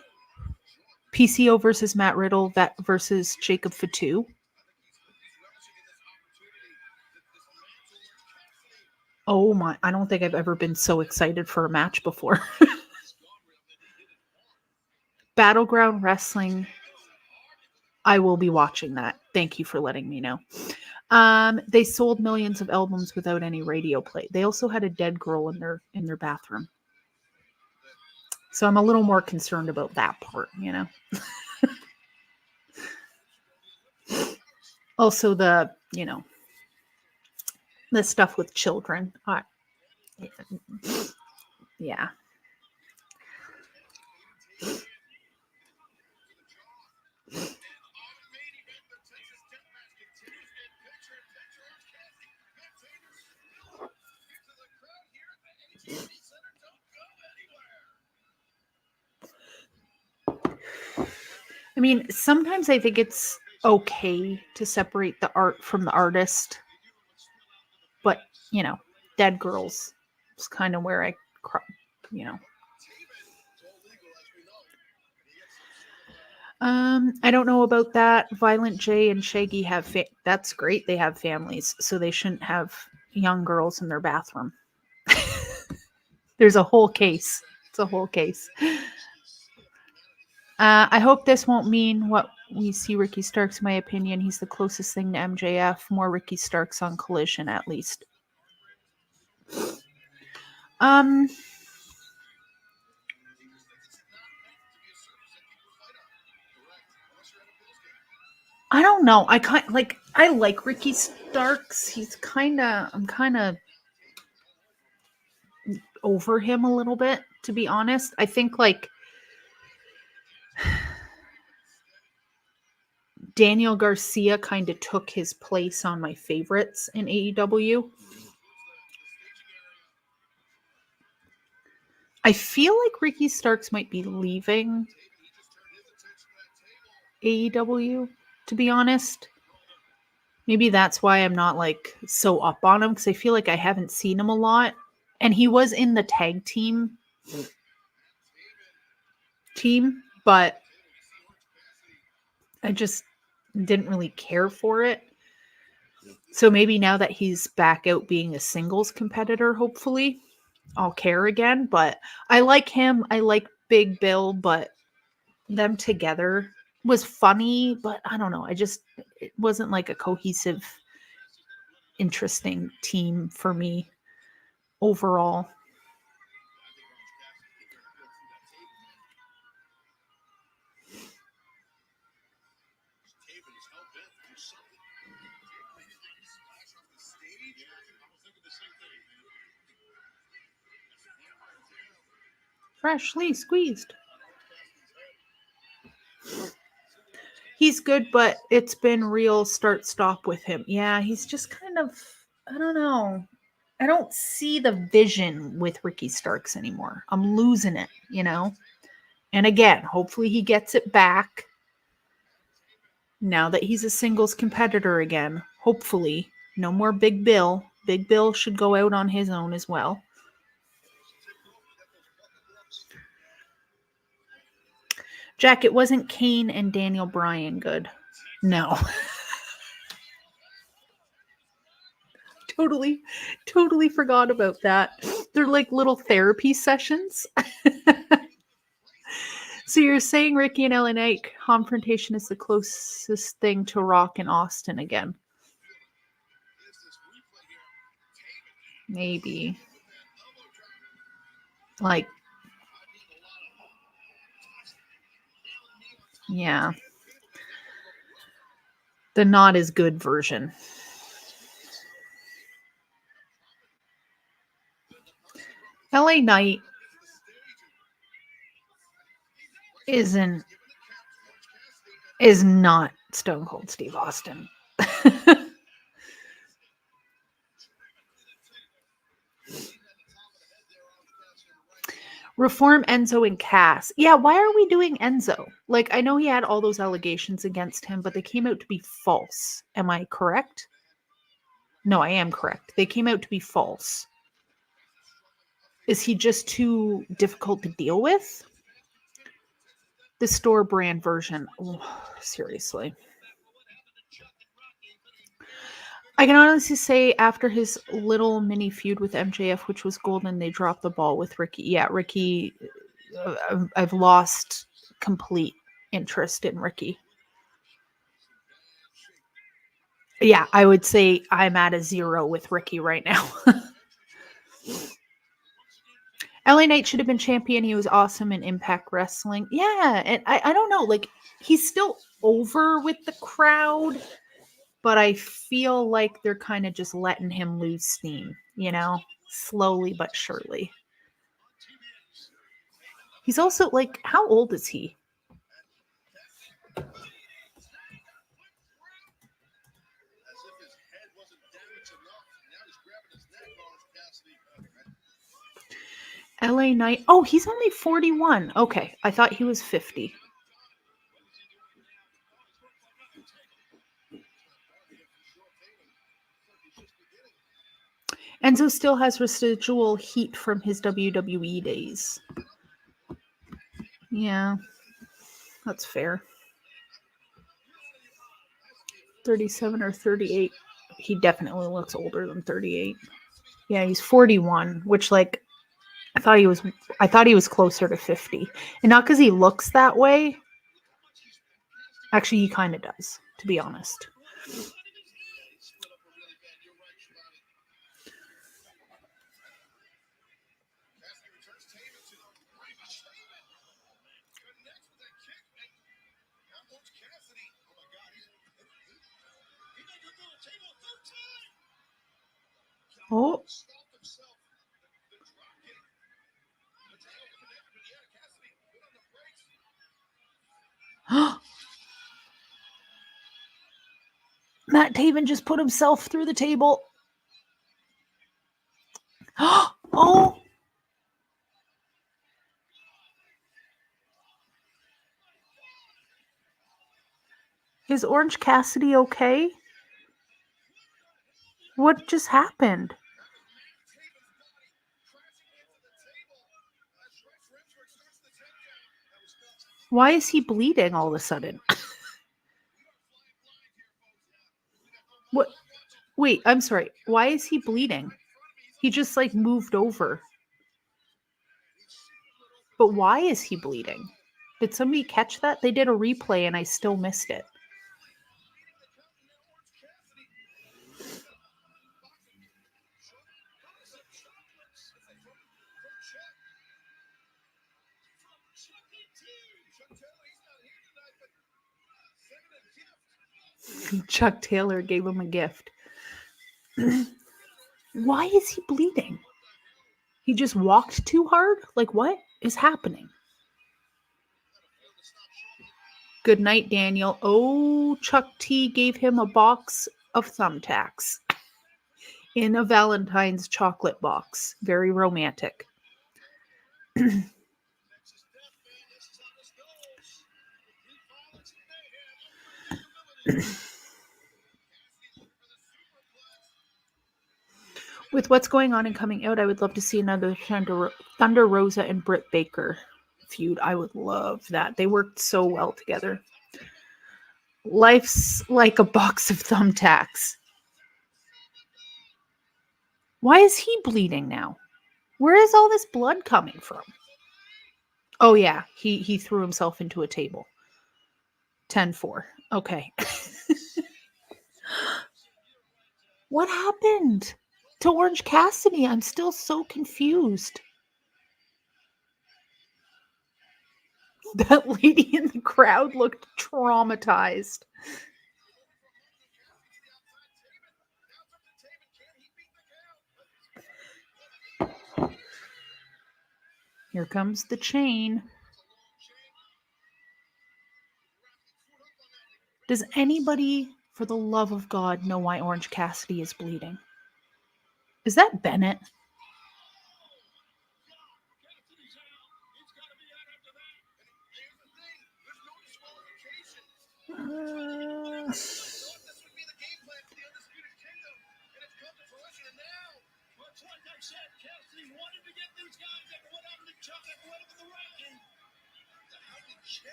[SPEAKER 1] PCO versus Matt Riddle versus Jacob Fatu. Oh my, I don't think I've ever been so excited for a match before. Battleground Wrestling. I will be watching that. Thank you for letting me know. They sold millions of albums without any radio play. They also had a dead girl in their bathroom. So I'm a little more concerned about that part, you know. Also the stuff with children. Yeah. I mean, sometimes I think it's okay to separate the art from the artist. But, dead girls is kind of where I. I don't know about that. Violent J and Shaggy have that's great. They have families, so they shouldn't have young girls in their bathroom. There's a whole case. It's a whole case. I hope this won't mean what we see Ricky Starks. In my opinion, he's the closest thing to MJF. More Ricky Starks on Collision, at least. I don't know. I like Ricky Starks. I'm kind of over him a little bit, to be honest. I think Daniel Garcia kind of took his place on my favorites in AEW. I feel like Ricky Starks might be leaving AEW, to be honest. Maybe that's why I'm not like so up on him, because I feel like I haven't seen him a lot. And he was in the tag team, but I just didn't really care for it. So maybe now that he's back out being a singles competitor, hopefully I'll care again. But I like him. I like Big Bill, but them together was funny, but I don't know. It wasn't like a cohesive, interesting team for me overall. Freshly squeezed. He's good, but it's been real start-stop with him. Yeah, he's just kind of, I don't know. I don't see the vision with Ricky Starks anymore. I'm losing it, you know? And again, hopefully he gets it back now that he's a singles competitor again. Hopefully. No more Big Bill. Big Bill should go out on his own as well. Jack, it wasn't Kane and Daniel Bryan good. No. Totally forgot about that. They're like little therapy sessions. So you're saying Ricky and LA Knight confrontation is the closest thing to Rock and Austin again? Maybe. Like, yeah. The not as good version. LA Knight is not Stone Cold Steve Austin. Reform Enzo and Cass. Yeah, why are we doing Enzo? Like, I know he had all those allegations against him, but they came out to be false. Am I correct? No, I am correct. They came out to be false. Is he just too difficult to deal with? The store brand version. Oh, seriously. I can honestly say after his little mini feud with MJF, which was golden, they dropped the ball with Ricky. Yeah, Ricky, I've lost complete interest in Ricky. Yeah, I would say I'm at a 0 with Ricky right now. LA Knight should have been champion. He was awesome in Impact Wrestling. Yeah, and I don't know, like, he's still over with the crowd, but I feel like they're kind of just letting him lose steam, you know, slowly but surely. He's also, like, how old is he? LA Knight. Oh, he's only 41. Okay, I thought he was 50. Enzo still has residual heat from his WWE days. Yeah, that's fair. 37 or 38. He definitely looks older than 38. Yeah, he's 41, which, like, I thought he was closer to 50. And not because he looks that way. Actually, he kind of does, to be honest. Oh. Matt Taven just put himself through the table. Oh. Is Orange Cassidy okay? What just happened? Why is he bleeding all of a sudden? What? Wait, I'm sorry. Why is he bleeding? He just like moved over. But why is he bleeding? Did somebody catch that? They did a replay and I still missed it. Chuck Taylor gave him a gift. Why is he bleeding? He just walked too hard? Like, what is happening? Good night, Daniel. Oh, Chuck T gave him a box of thumbtacks in a Valentine's chocolate box. Very romantic. With what's going on and coming out, I would love to see another Thunder Rosa and Britt Baker feud. I would love that. They worked so well together. Life's like a box of thumbtacks. Why is he bleeding now? Where is all this blood coming from? Oh yeah, he threw himself into a table. 10-4. Okay. What happened to Orange Cassidy? I'm still so confused. That lady in the crowd looked traumatized. Here comes the chain. Does anybody, for the love of God, know why Orange Cassidy is bleeding? Is that Bennett?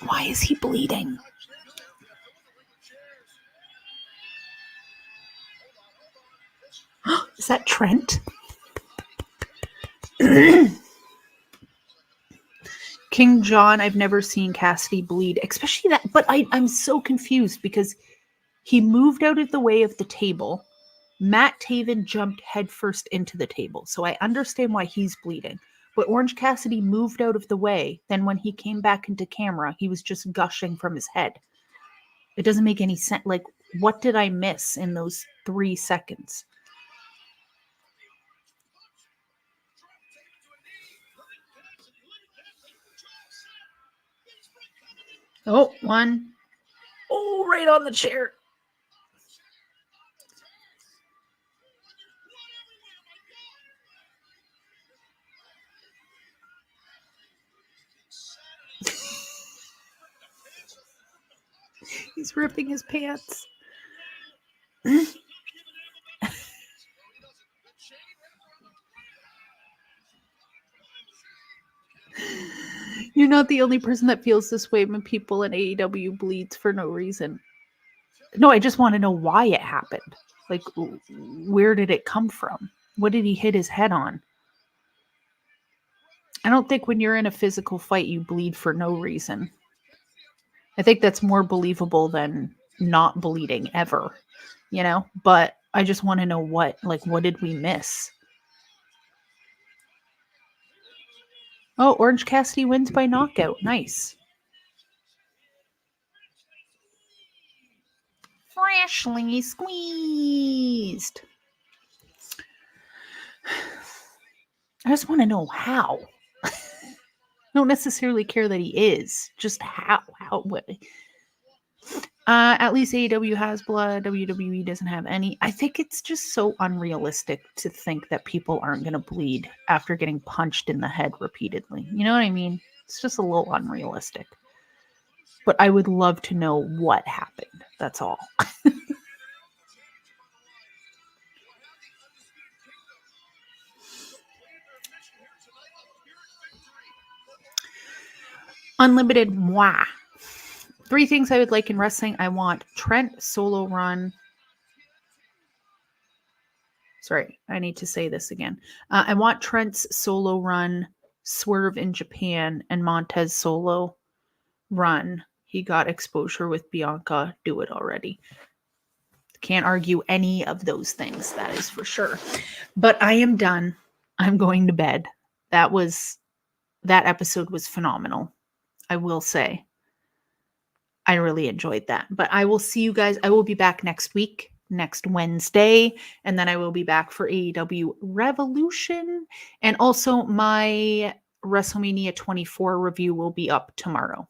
[SPEAKER 1] Why is he bleeding? Is that Trent? King John, I've never seen Cassidy bleed, especially that. But I'm so confused because he moved out of the way of the table. Matt Taven jumped headfirst into the table. So I understand why he's bleeding. But Orange Cassidy moved out of the way. Then when he came back into camera, he was just gushing from his head. It doesn't make any sense. Like, what did I miss in those 3 seconds? Oh, one. Oh, right on the chair. He's ripping his pants. You're not the only person that feels this way when people in AEW bleeds for no reason. No, I just want to know why it happened. Like, where did it come from? What did he hit his head on? I don't think when you're in a physical fight, you bleed for no reason. I think that's more believable than not bleeding ever, you know? But I just want to know what did we miss? Oh, Orange Cassidy wins by knockout. Nice. Freshly squeezed. I just want to know how. I don't necessarily care that he is. Just how. What? At least AEW has blood. WWE doesn't have any. I think it's just so unrealistic to think that people aren't going to bleed after getting punched in the head repeatedly. You know what I mean? It's just a little unrealistic. But I would love to know what happened. That's all. Unlimited moi. 3 things I would like in wrestling. I want Trent solo run. Sorry, I need to say this again. I want Trent's solo run, Swerve in Japan, and Montez solo run. He got exposure with Bianca. Do it already. Can't argue any of those things. That is for sure. But I am done. I'm going to bed. That episode was phenomenal. I will say. I really enjoyed that. But I will see you guys. I will be back next week, next Wednesday, and then I will be back for AEW Revolution. And also my WrestleMania 24 review will be up tomorrow.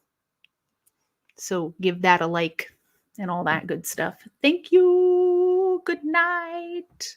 [SPEAKER 1] So give that a like and all that good stuff. Thank you. Good night.